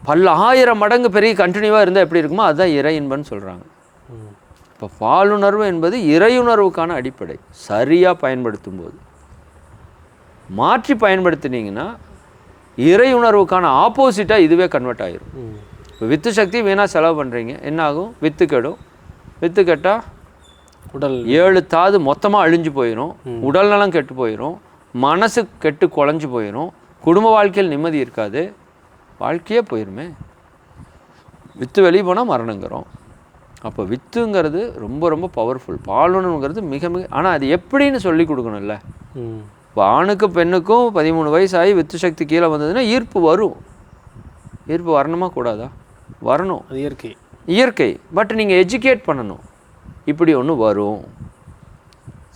பல 1000 மடங்கு பெரிய கண்டினியூவாக இருந்தால் எப்படி இருக்குமோ அதுதான் இறை இன்பம்னு சொல்கிறாங்க. இப்போ பாலுணர்வு என்பது இறையுணர்வுக்கான அடிப்படை. சரியாக பயன்படுத்தும் போது, மாற்றி பயன்படுத்தினீங்கன்னா இறையுணர்வுக்கான ஆப்போசிட்டாக இதுவே கன்வெர்ட் ஆகிரும். இப்போ வித்து சக்தி வீணாக செலவு பண்ணுறீங்க, என்ன ஆகும்? வித்து கெடும். வித்து கெட்டால் உடல் 7 தாது மொத்தமாக அழிஞ்சு போயிடும், உடல் நலம் கெட்டு போயிடும், மனசு கெட்டு குழஞ்சி போயிடும், குடும்ப வாழ்க்கையில் நிம்மதி இருக்காது, வாழ்க்கையே போயிருமே. வித்து வெளியே போனால் மரணங்கிறோம். அப்போ வித்துங்கிறது ரொம்ப ரொம்ப பவர்ஃபுல். பாலுணர்வுங்கிறது மிக மிக, ஆனால் அது எப்படின்னு சொல்லி கொடுக்கணும்ல. இப்போ ஆணுக்கும் பெண்ணுக்கும் 13 வயசு ஆகி வித்து சக்தி கீழே வந்ததுன்னா ஈர்ப்பு வரும். ஈர்ப்பு வரணுமா கூடாதா? வரணும், அது இயற்கை. இயற்கை. பட் நீங்கள் எஜுகேட் பண்ணணும், இப்படி ஒன்று வரும்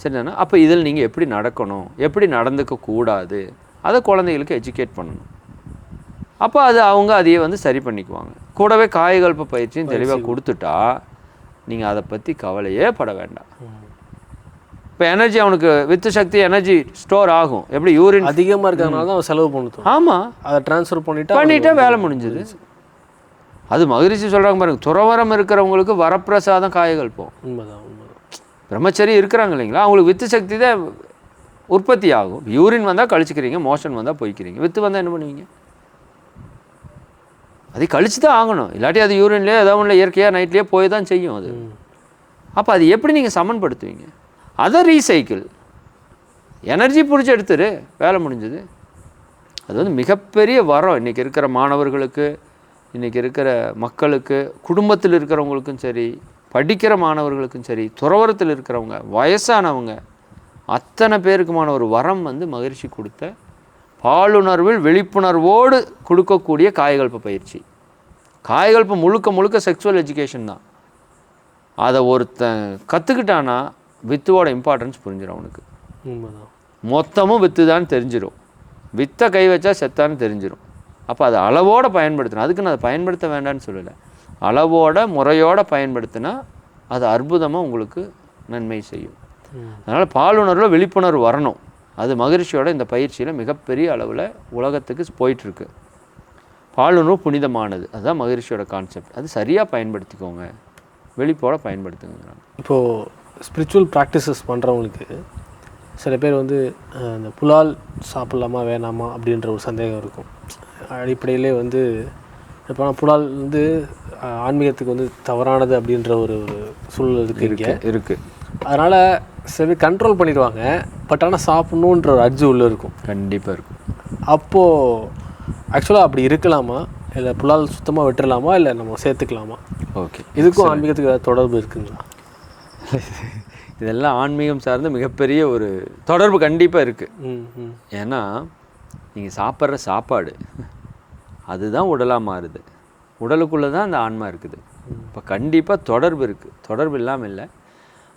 சரிதானே. அப்போ இதில் நீங்கள் எப்படி நடக்கணும், எப்படி நடந்துக்க கூடாது, அதை குழந்தைகளுக்கு எஜுகேட் பண்ணணும். அப்போ அது அவங்க அதையே வந்து சரி பண்ணிக்குவாங்க. கூடவே காயகல்ப பயிற்சியும் தெளிவாக கொடுத்துட்டா நீங்கள் அதை பற்றி கவலையே பட வேண்டாம். இப்போ எனர்ஜி, அவனுக்கு வித்து சக்தி எனர்ஜி ஸ்டோர் ஆகும். எப்படி? யூரின் அதிகமாக இருக்கிறதுனால தான் அவன் செலவு பண்ணும். ஆமாம், அதை ட்ரான்ஸ்ஃபர் பண்ணிட்டா வேலை முடிஞ்சுது. அது மகரிஷி சொல்கிறாங்க பாருங்க, துறவரம் இருக்கிறவங்களுக்கு வரப்பிரசாதம் காயகல்பம். உண்மைதான், உண்மைதான். பிரம்மச்சரி இருக்கிறாங்க இல்லைங்களா, அவங்களுக்கு வித்து சக்தி தான் உற்பத்தி ஆகும். யூரின் வந்தால் கழிச்சுக்கிறீங்க, மோஷன் வந்தால் போய்க்கிறீங்க. வித்து வந்தால் என்ன பண்ணுவீங்க? அதை கழிச்சு தான் ஆகணும், இல்லாட்டி அது யூரின்லேயே ஏதாவது ஒன்றில் இயற்கையாக நைட்லேயே போய் தான் செய்யும் அது. அப்போ அது எப்படி நீங்கள் சமன்படுத்துவீங்க? அதை ரீசைக்கிள் எனர்ஜி பிடிச்சி எடுத்துரு, வேலை முடிஞ்சது. அது வந்து மிகப்பெரிய வரம் இன்றைக்கி இருக்கிற மாணவர்களுக்கு, இன்றைக்கி இருக்கிற மக்களுக்கு, குடும்பத்தில் இருக்கிறவங்களுக்கும் சரி, படிக்கிற மாணவர்களுக்கும் சரி, துறவரத்தில் இருக்கிறவங்க, வயசானவங்க, அத்தனை பேருக்குமான ஒரு வரம் வந்து மகிழ்ச்சி கொடுத்த பாலுணர்வில் விழிப்புணர்வோடு கொடுக்கக்கூடிய காயகல்ப பயிற்சி. காயகல்பம் முழுக்க முழுக்க செக்ஸுவல் எஜுகேஷன் தான். அதை ஒருத்தன் கற்றுக்கிட்டானா வித்துவோட இம்பார்ட்டன்ஸ் புரிஞ்சிடும் அவனுக்கு. மொத்தமும் வித்து தான் தெரிஞ்சிடும். வித்தை கை வச்சா செத்தான்னு தெரிஞ்சிடும். அப்போ அதை அளவோடு பயன்படுத்தணும். அதுக்கு நான் அதை பயன்படுத்த வேண்டான்னு சொல்லலை, அளவோட முறையோடு பயன்படுத்தினா அது அற்புதமாக உங்களுக்கு நன்மை செய்யும். அதனால் பாலுணர்வில் விழிப்புணர்வு வரணும். அது மகிழ்ச்சியோட இந்த பயிற்சியில் மிகப்பெரிய அளவில் உலகத்துக்கு போயிட்டுருக்கு. பாலுணர்வு புனிதமானது, அதுதான் மகிழ்ச்சியோட கான்செப்ட். அது சரியாக பயன்படுத்திக்கோங்க, வெளிப்போட பயன்படுத்துங்க. இப்போது ஸ்பிரிச்சுவல் ப்ராக்டிசஸ் பண்ணுறவங்களுக்கு சில பேர் வந்து இந்த புலால் சாப்பிட்லாமா வேணாமா அப்படின்ற ஒரு சந்தேகம் இருக்கும். அடிப்படையிலே வந்து இப்போ புலால் வந்து ஆன்மீகத்துக்கு வந்து தவறானது அப்படின்ற ஒரு சூழல் இருக்குது. அதனால் சரி கண்ட்ரோல் பண்ணிடுவாங்க. பட் ஆனால் சாப்பிட்ணுன்ற ஒரு அர்ஜு உள்ளே இருக்கும். கண்டிப்பாக இருக்கும். அப்போது ஆக்சுவலாக அப்படி இருக்கலாமா, இல்லை புலால் சுத்தமாக விட்டுறலாமா, இல்லை நம்ம சேர்த்துக்கலாமா? ஓகே, இதுக்கும் ஆன்மீகத்துக்கு ஏதாவது தொடர்பு இருக்குங்களா? இதெல்லாம் ஆன்மீகம் சார்ந்த மிகப்பெரிய ஒரு தொடர்பு கண்டிப்பாக இருக்குது. ஏன்னா நீங்கள் சாப்பிட்ற சாப்பாடு அதுதான் உடலாக மாறுது, உடலுக்குள்ளே தான் அந்த ஆன்மா இருக்குது. இப்போ கண்டிப்பாக தொடர்பு இருக்குது, தொடர்பு இல்லாமல் இல்லை.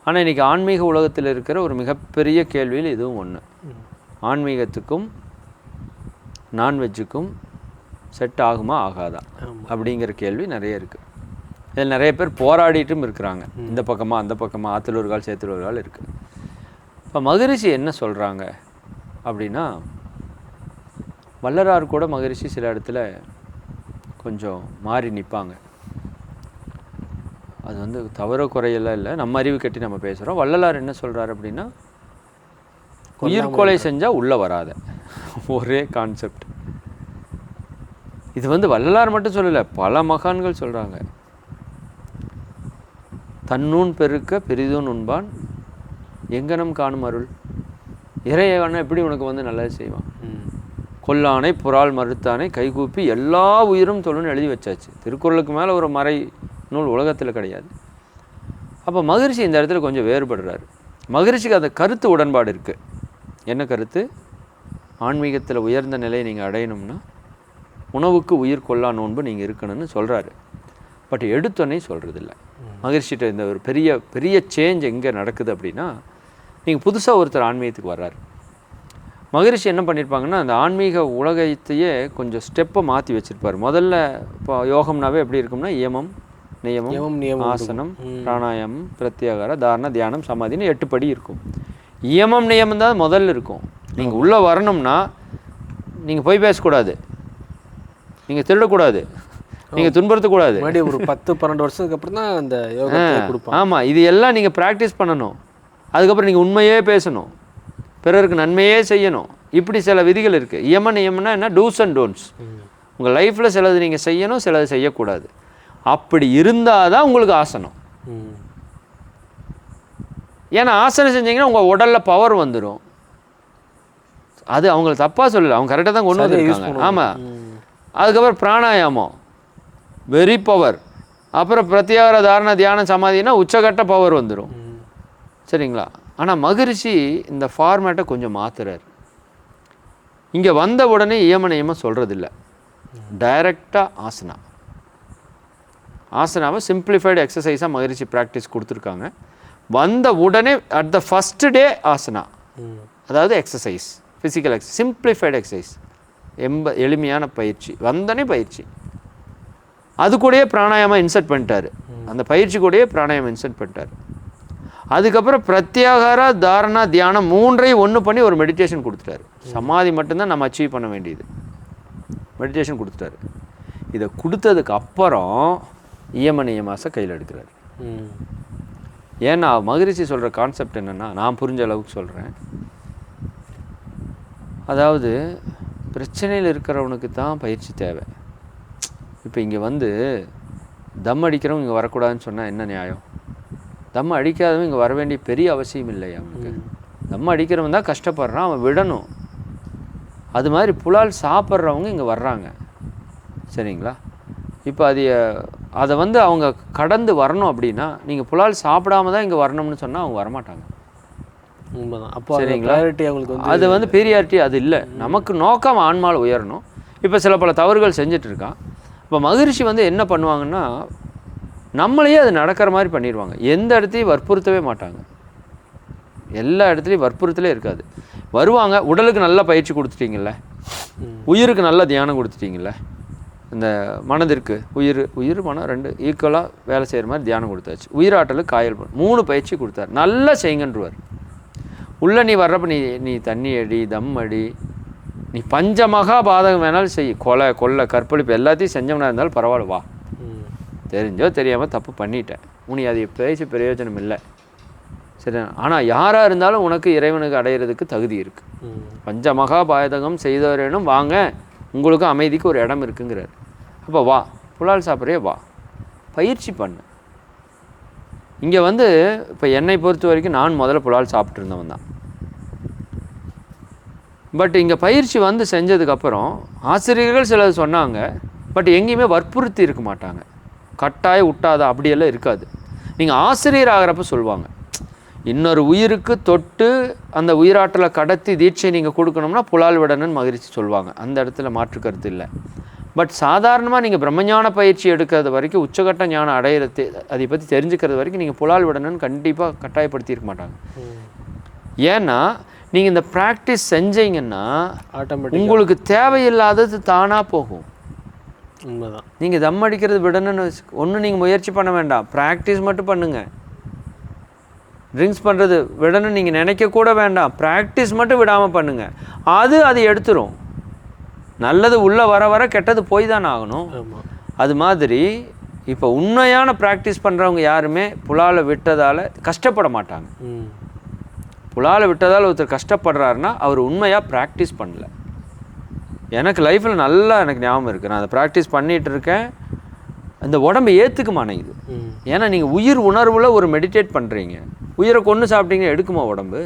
ஆனால் இன்றைக்கி ஆன்மீக உலகத்தில் இருக்கிற ஒரு மிகப்பெரிய கேள்வியில் இதுவும் ஒன்று. ஆன்மீகத்துக்கும் நான்வெஜ்ஜுக்கும் செட் ஆகுமா ஆகாதா அப்படிங்கிற கேள்வி நிறைய இருக்குது. இதில் நிறைய பேர் போராடிட்டும் இருக்கிறாங்க, இந்த பக்கமாக அந்த பக்கமாக, ஆற்றுல ஒரு கால் சேத்துல ஒரு கால் இருக்குது. இப்போ மகரிஷி என்ன சொல்கிறாங்க அப்படின்னா, வள்ளலார் கூட மகரிஷி சில இடத்துல கொஞ்சம் மாறி நிற்பாங்க. அது வந்து தவற குறையெல்லாம் இல்லை, நம்ம அறிவு கட்டி நம்ம பேசுகிறோம். வள்ளலார் என்ன சொல்கிறார் அப்படின்னா, உயிர்கொலை செஞ்சால் உள்ளே வராத, ஒரே கான்செப்ட். இது வந்து வள்ளலார் மட்டும் சொல்லலை, பல மகான்கள் சொல்கிறாங்க. தன்னூன் பெருக்க பெரிதூன் உண்பான் எங்கனம் காணும் அருள். இறைவனை எப்படி உனக்கு வந்து நல்லது செய்வான்? கொல்லானை புறால் மறுத்தானை கைகூப்பி எல்லா உயிரும் தொழுன்னு எழுதி வச்சாச்சு. திருக்குறளுக்கு மேலே ஒரு மறை நூல் உலகத்தில் கிடையாது. அப்போ மகரிஷி இந்த இடத்துல கொஞ்சம் வேறுபடுறாரு. மகரிஷிக்கு அந்த கருத்து உடன்பாடு இருக்குது. என்ன கருத்து? ஆன்மீகத்தில் உயர்ந்த நிலையை நீங்கள் அடையணும்னா உணவுக்கு உயிர் கொல்லா நோன்பு நீங்கள் இருக்கணும்னு சொல்கிறாரு. பட் எடுத்தோன்னே சொல்கிறதில்ல. மகரிஷிட்ட இந்த ஒரு பெரிய பெரிய சேஞ்ச் எங்கே நடக்குது அப்படின்னா, நீங்கள் புதுசாக ஒருத்தர் ஆன்மீகத்துக்கு வர்றாரு. மகரிஷி என்ன பண்ணியிருப்பாங்கன்னா, அந்த ஆன்மீக உலகத்தையே கொஞ்சம் ஸ்டெப்பை மாற்றி வச்சுருப்பார். முதல்ல இப்போ யோகம்னாவே எப்படி இருக்கும்னா, யமம் நியமம் ஆசனம் பிராணாயாமம் பிரத்யாகார தாரண தியானம் சமாதின்னு 8 படி இருக்கும். யமம் நியமம் தான் முதல்ல இருக்கும். நீங்கள் உள்ளே வரணும்னா நீங்கள் போய் பேசக்கூடாது, நீங்கள் திருடக்கூடாது, நீங்கள் துன்புறுத்தக்கூடாது. முன்னாடி ஒரு 10-12 வருஷத்துக்கு அப்புறம் தான் அந்த யோகத்தை கொடுப்பாங்க. ஆமாம், இது எல்லாம் நீங்கள் ப்ராக்டிஸ் பண்ணணும். அதுக்கப்புறம் நீங்கள் உண்மையே பேசணும், பிறருக்கு நன்மையே செய்யணும். இப்படி சில விதிகள் இருக்குது. நியமனா என்ன, டூஸ் அண்ட் டோன்ட்ஸ். உங்கள் லைஃப்பில் சிலது நீங்கள் செய்யணும், சிலது செய்யக்கூடாது. அப்படி இருந்தால் தான் உங்களுக்கு ஆசனம். ஏன்னா ஆசனம் செஞ்சீங்கன்னா உங்கள் உடலில் பவர் வந்துடும். அது அவங்கள தப்பாக சொல்லலை, அவங்க கரெக்டாக தான் கொண்டு வந்துருக்காங்க. ஆமாம். அதுக்கப்புறம் பிராணாயாமம் வெரி பவர். அப்புறம் பிரத்யாகார தாரண தியானம் சமாதினா உச்சகட்ட பவர் வந்துடும். சரிங்களா? ஆனால் மகரிஷி இந்த ஃபார்மேட்டை கொஞ்சம் மாற்றுறார். இங்கே வந்த உடனே நியம சொல்கிறதில்ல, டைரெக்டாக ஆசனாவை சிம்பிளிஃபைடு எக்ஸசைஸாக மகரிஷி ப்ராக்டிஸ் கொடுத்துருக்காங்க. வந்த உடனே at the first day asana, அதாவது exercise, physical exercise, simplified exercise, எளிமையான பயிற்சி, வந்தனே பயிற்சி. அது கூடயே பிராணாயாமம் இன்சர்ட் பண்ணிட்டார். அந்த பயிற்சி கூடயே பிராணாயாமம் இன்சர்ட் பண்ணிட்டார். அதுக்கப்புறம் பிரத்யாகார தாரணா தியானம் 3ஐயும் ஒன்று பண்ணி ஒரு மெடிடேஷன் கொடுத்துட்டாரு. சமாதி மட்டும்தான் நம்ம அச்சீவ் பண்ண வேண்டியது, மெடிடேஷன் கொடுத்துட்டாரு. இதை கொடுத்ததுக்கு அப்புறம் நியமாசை கையில் எடுக்கிறார். ஏன்னா மகரிஷி சொல்கிற கான்செப்ட் என்னென்னா, நான் புரிஞ்ச அளவுக்கு சொல்கிறேன். அதாவது பிரச்சனையில் இருக்கிறவனுக்கு தான் பயிற்சி தேவை. இப்போ இங்கே வந்து தம் அடிக்கிறவங்க இங்கே வரக்கூடாதுன்னு சொன்னால் என்ன நியாயம்? தம் அடிக்காதவன் இங்கே வர வேண்டிய பெரிய அவசியம் இல்லை அவனுக்கு. தம் அடிக்கிறவன் தான் கஷ்டப்படுறான், அவன் விடணும். அது மாதிரி புலால் சாப்பிட்றவங்க இங்கே வர்றாங்க. சரிங்களா? இப்போ அதை வந்து அவங்க கடந்து வரணும் அப்படின்னா, நீங்கள் புலால் சாப்பிடாம தான் இங்கே வரணும்னு சொன்னால் அவங்க வரமாட்டாங்க. உண்மைதான். அப்போ சரிங்களா, அவங்களுக்கு அது வந்து பெரியாரிட்டி அது இல்லை. நமக்கு நோக்கம் ஆன்மாவில் உயரணும். இப்போ சில பல தவறுகள் செஞ்சுட்டு இருக்கான். இப்போ மகரிஷி வந்து என்ன பண்ணுவாங்கன்னா, நம்மளையே அது நடக்கிற மாதிரி பண்ணிடுவாங்க. எந்த இடத்தையும் வற்புறுத்தவே மாட்டாங்க. எல்லா இடத்துலையும் வற்புறுத்தலே இருக்காது. வருவாங்க, உடலுக்கு நல்ல பயிற்சி கொடுத்துட்டீங்கல்ல, உயிருக்கு நல்ல தியானம் கொடுத்துட்டீங்கல்ல, இந்த மனதிற்கு உயிர் மனம் 2 ஈக்குவலாக வேலை செய்கிற மாதிரி தியானம் கொடுத்தாச்சு. உயிராற்றலுக்கு காயல் 3 பயிற்சி கொடுத்தாரு. நல்லா செய்யுங்கன்றுவார். உள்ளே நீ வர்றப்ப நீ தண்ணி அடி, தம் அடி, நீ பஞ்சமகா பாதகம் வேணாலும் செய், கொலை கற்பழிப்பு எல்லாத்தையும் செஞ்சவனா இருந்தாலும் பரவாயில்ல, வா. தெரிஞ்சோ தெரியாமல் தப்பு பண்ணிட்டேன், உனி அது பேசி பிரயோஜனம் இல்லை. சரி, ஆனால் யாராக இருந்தாலும் உனக்கு இறைவனுக்கு அடையிறதுக்கு தகுதி இருக்குது. பஞ்சமகா பாதகம் செய்தவரேனும் வாங்க, உங்களுக்கு அமைதிக்கு ஒரு இடம் இருக்குங்கிறார். அப்போ வா, புலால் சாப்பிட்றே வா, பயிற்சி பண்ணு. இங்கே வந்து இப்போ என்னை பொறுத்த வரைக்கும் நான் முதல்ல புலால் சாப்பிட்டு இருந்தவன் தான். பட் இங்கே பயிற்சி வந்து செஞ்சதுக்கப்புறம் ஆசிரியர்கள் சிலது சொன்னாங்க, பட் எங்கேயுமே வற்புறுத்தி இருக்க மாட்டாங்க. கட்டாய விட்டாதா அப்படியெல்லாம் இருக்காது. நீங்கள் ஆசிரியர் ஆகிறப்ப சொல்லுவாங்க, இன்னொரு உயிருக்கு தொட்டு அந்த உயிராற்றலை கடத்தி தீட்சை நீங்கள் கொடுக்கணும்னா புலால் விடணும்னு மகிழ்ச்சி சொல்லுவாங்க. அந்த இடத்துல மாற்று கருத்து இல்லை. பட் சாதாரணமாக நீங்கள் பிரம்மஞான பயிற்சி எடுக்கிறது வரைக்கும், உச்சகட்ட ஞானம் அடையிறது, அதை பற்றி தெரிஞ்சுக்கிறது வரைக்கும் நீங்கள் புலால் விடணும்னு கண்டிப்பாக கட்டாயப்படுத்தி இருக்க மாட்டாங்க. ஏன்னா நீங்கள் இந்த ப்ராக்டிஸ் செஞ்சீங்கன்னா உங்களுக்கு தேவையில்லாதது தானாக போகும். உண்மைதான். நீங்கள் தம் அடிக்கிறது விடணும்னு ஒன்றும் நீங்கள் முயற்சி பண்ண வேண்டாம், ப்ராக்டிஸ் மட்டும் பண்ணுங்கள். ட்ரிங்க்ஸ் பண்ணுறது விடணும்னு நீங்கள் நினைக்கக்கூட வேண்டாம், ப்ராக்டிஸ் மட்டும் விடாமல் பண்ணுங்கள். அது எடுத்துரும். நல்லது உள்ளே வர வர கெட்டது போய் தானே ஆகணும். அது மாதிரி இப்போ உண்மையான ப்ராக்டிஸ் பண்ணுறவங்க யாருமே புலாலை விட்டதால் கஷ்டப்பட மாட்டாங்க. புலாலை விட்டதால் ஒருத்தர் கஷ்டப்படுறாருன்னா அவர் உண்மையாக ப்ராக்டிஸ் பண்ணல. எனக்கு லைஃப்பில் நல்லா எனக்கு ஞாபகம் இருக்குது, நான் அதை ப்ராக்டிஸ் பண்ணிகிட்டு இருக்கேன். அந்த உடம்பை ஏற்றுக்க மாட்டேங்குது. ஏன்னா நீங்கள் உயிர் உணர்வில் ஒரு மெடிடேட் பண்ணுறீங்க, உயிரை கொண்டு சாப்பிட்டீங்கன்னா எடுக்குமா உடம்பு?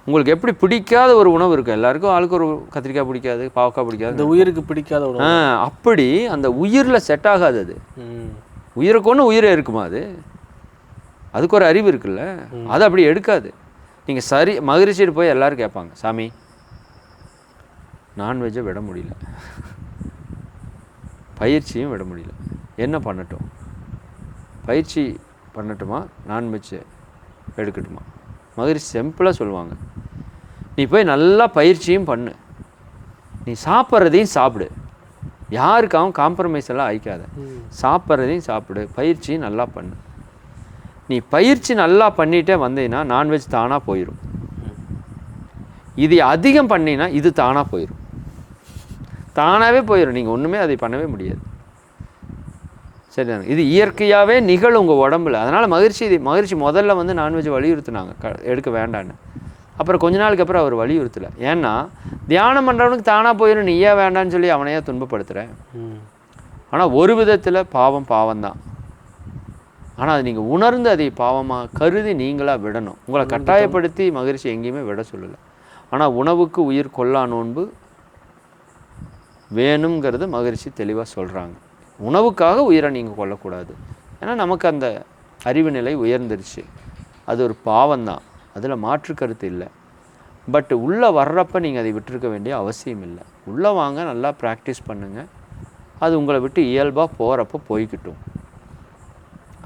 உங்களுக்கு எப்படி பிடிக்காத ஒரு உணவு இருக்கும், எல்லாருக்கும் ஆளுக்கு ஒரு கத்திரிக்காய் பிடிக்காது, பாவக்காய் பிடிக்காது, அந்த உயிருக்கு பிடிக்காத உணவு. அப்படி அந்த உயிரில் செட் ஆகாது. அது உயிரை கொண்டு உயிரை இருக்குமா? அதுக்கு ஒரு அறிவு இருக்குல்ல, அது அப்படி எடுக்காது. நீங்கள் சரி மகிழ்ச்சிட்டு போய் எல்லோரும் கேட்பாங்க, சாமி நான்வெஜ்ஜை விட முடியல, பயிற்சியும் விட முடியல, என்ன பண்ணட்டும்? பயிற்சி பண்ணட்டுமா, நான்வெஜ் எடுக்கட்டுமா? மகிழ்ச்சி சிம்பிளாக சொல்லுவாங்க, நீ போய் நல்லா பயிற்சியும் பண்ணு, நீ சாப்பிட்றதையும் சாப்பிடு, யாருக்காகவும் காம்ப்ரமைஸ் எல்லாம் ஆயிக்காத, சாப்பிட்றதையும் சாப்பிடு, பயிற்சியும் நல்லா பண்ணு. நீ பயிற்சி நல்லா பண்ணிகிட்டே வந்தீங்கன்னா நான்வெஜ் தானாக போயிடும். இது அதிகம் பண்ணினா இது தானாக போயிடும், தானாகவே போயிடும். நீங்கள் ஒன்றுமே அதை பண்ணவே முடியாது. சரிதானே? இது இயற்கையாகவே நிகழும் உங்கள் உடம்புல. அதனால் மகிழ்ச்சி முதல்ல வந்து நான்வெஜ் வலியுறுத்தினாங்க எடுக்க வேண்டான்னு. அப்புறம் கொஞ்ச நாளுக்கு அப்புறம் அவர் வலியுறுத்தலை. ஏன்னா தியானம் பண்ணுறவனுக்கு தானாக போயிடும், நீ ஏன் வேண்டான்னு சொல்லி அவனையே துன்பப்படுத்துகிறேன். ஆனால் ஒரு விதத்தில் பாவம்தான். ஆனால் அது நீங்கள் உணர்ந்து அதை பாவமாக கருதி நீங்களாக விடணும். உங்களை கட்டாயப்படுத்தி மகிழ்ச்சி எங்கேயுமே விட சொல்லலை. ஆனால் உணவுக்கு உயிர் கொல்லா நோன்பு வேணுங்கிறது மகிழ்ச்சி தெளிவாக சொல்கிறாங்க. உணவுக்காக உயிரை நீங்கள் கொல்லக்கூடாது. ஏன்னா நமக்கு அந்த அறிவு நிலை உயர்ந்துருச்சு. அது ஒரு பாவம்தான், அதில் மாற்று கருத்து இல்லை. பட் உள்ளே வர்றப்ப நீங்கள் அதை விட்டுருக்க வேண்டிய அவசியம் இல்லை. உள்ளே வாங்க, நல்லா ப்ராக்டிஸ் பண்ணுங்கள். அது உங்களை விட்டு இயல்பாக போகிறப்போ போய்கிட்டும்.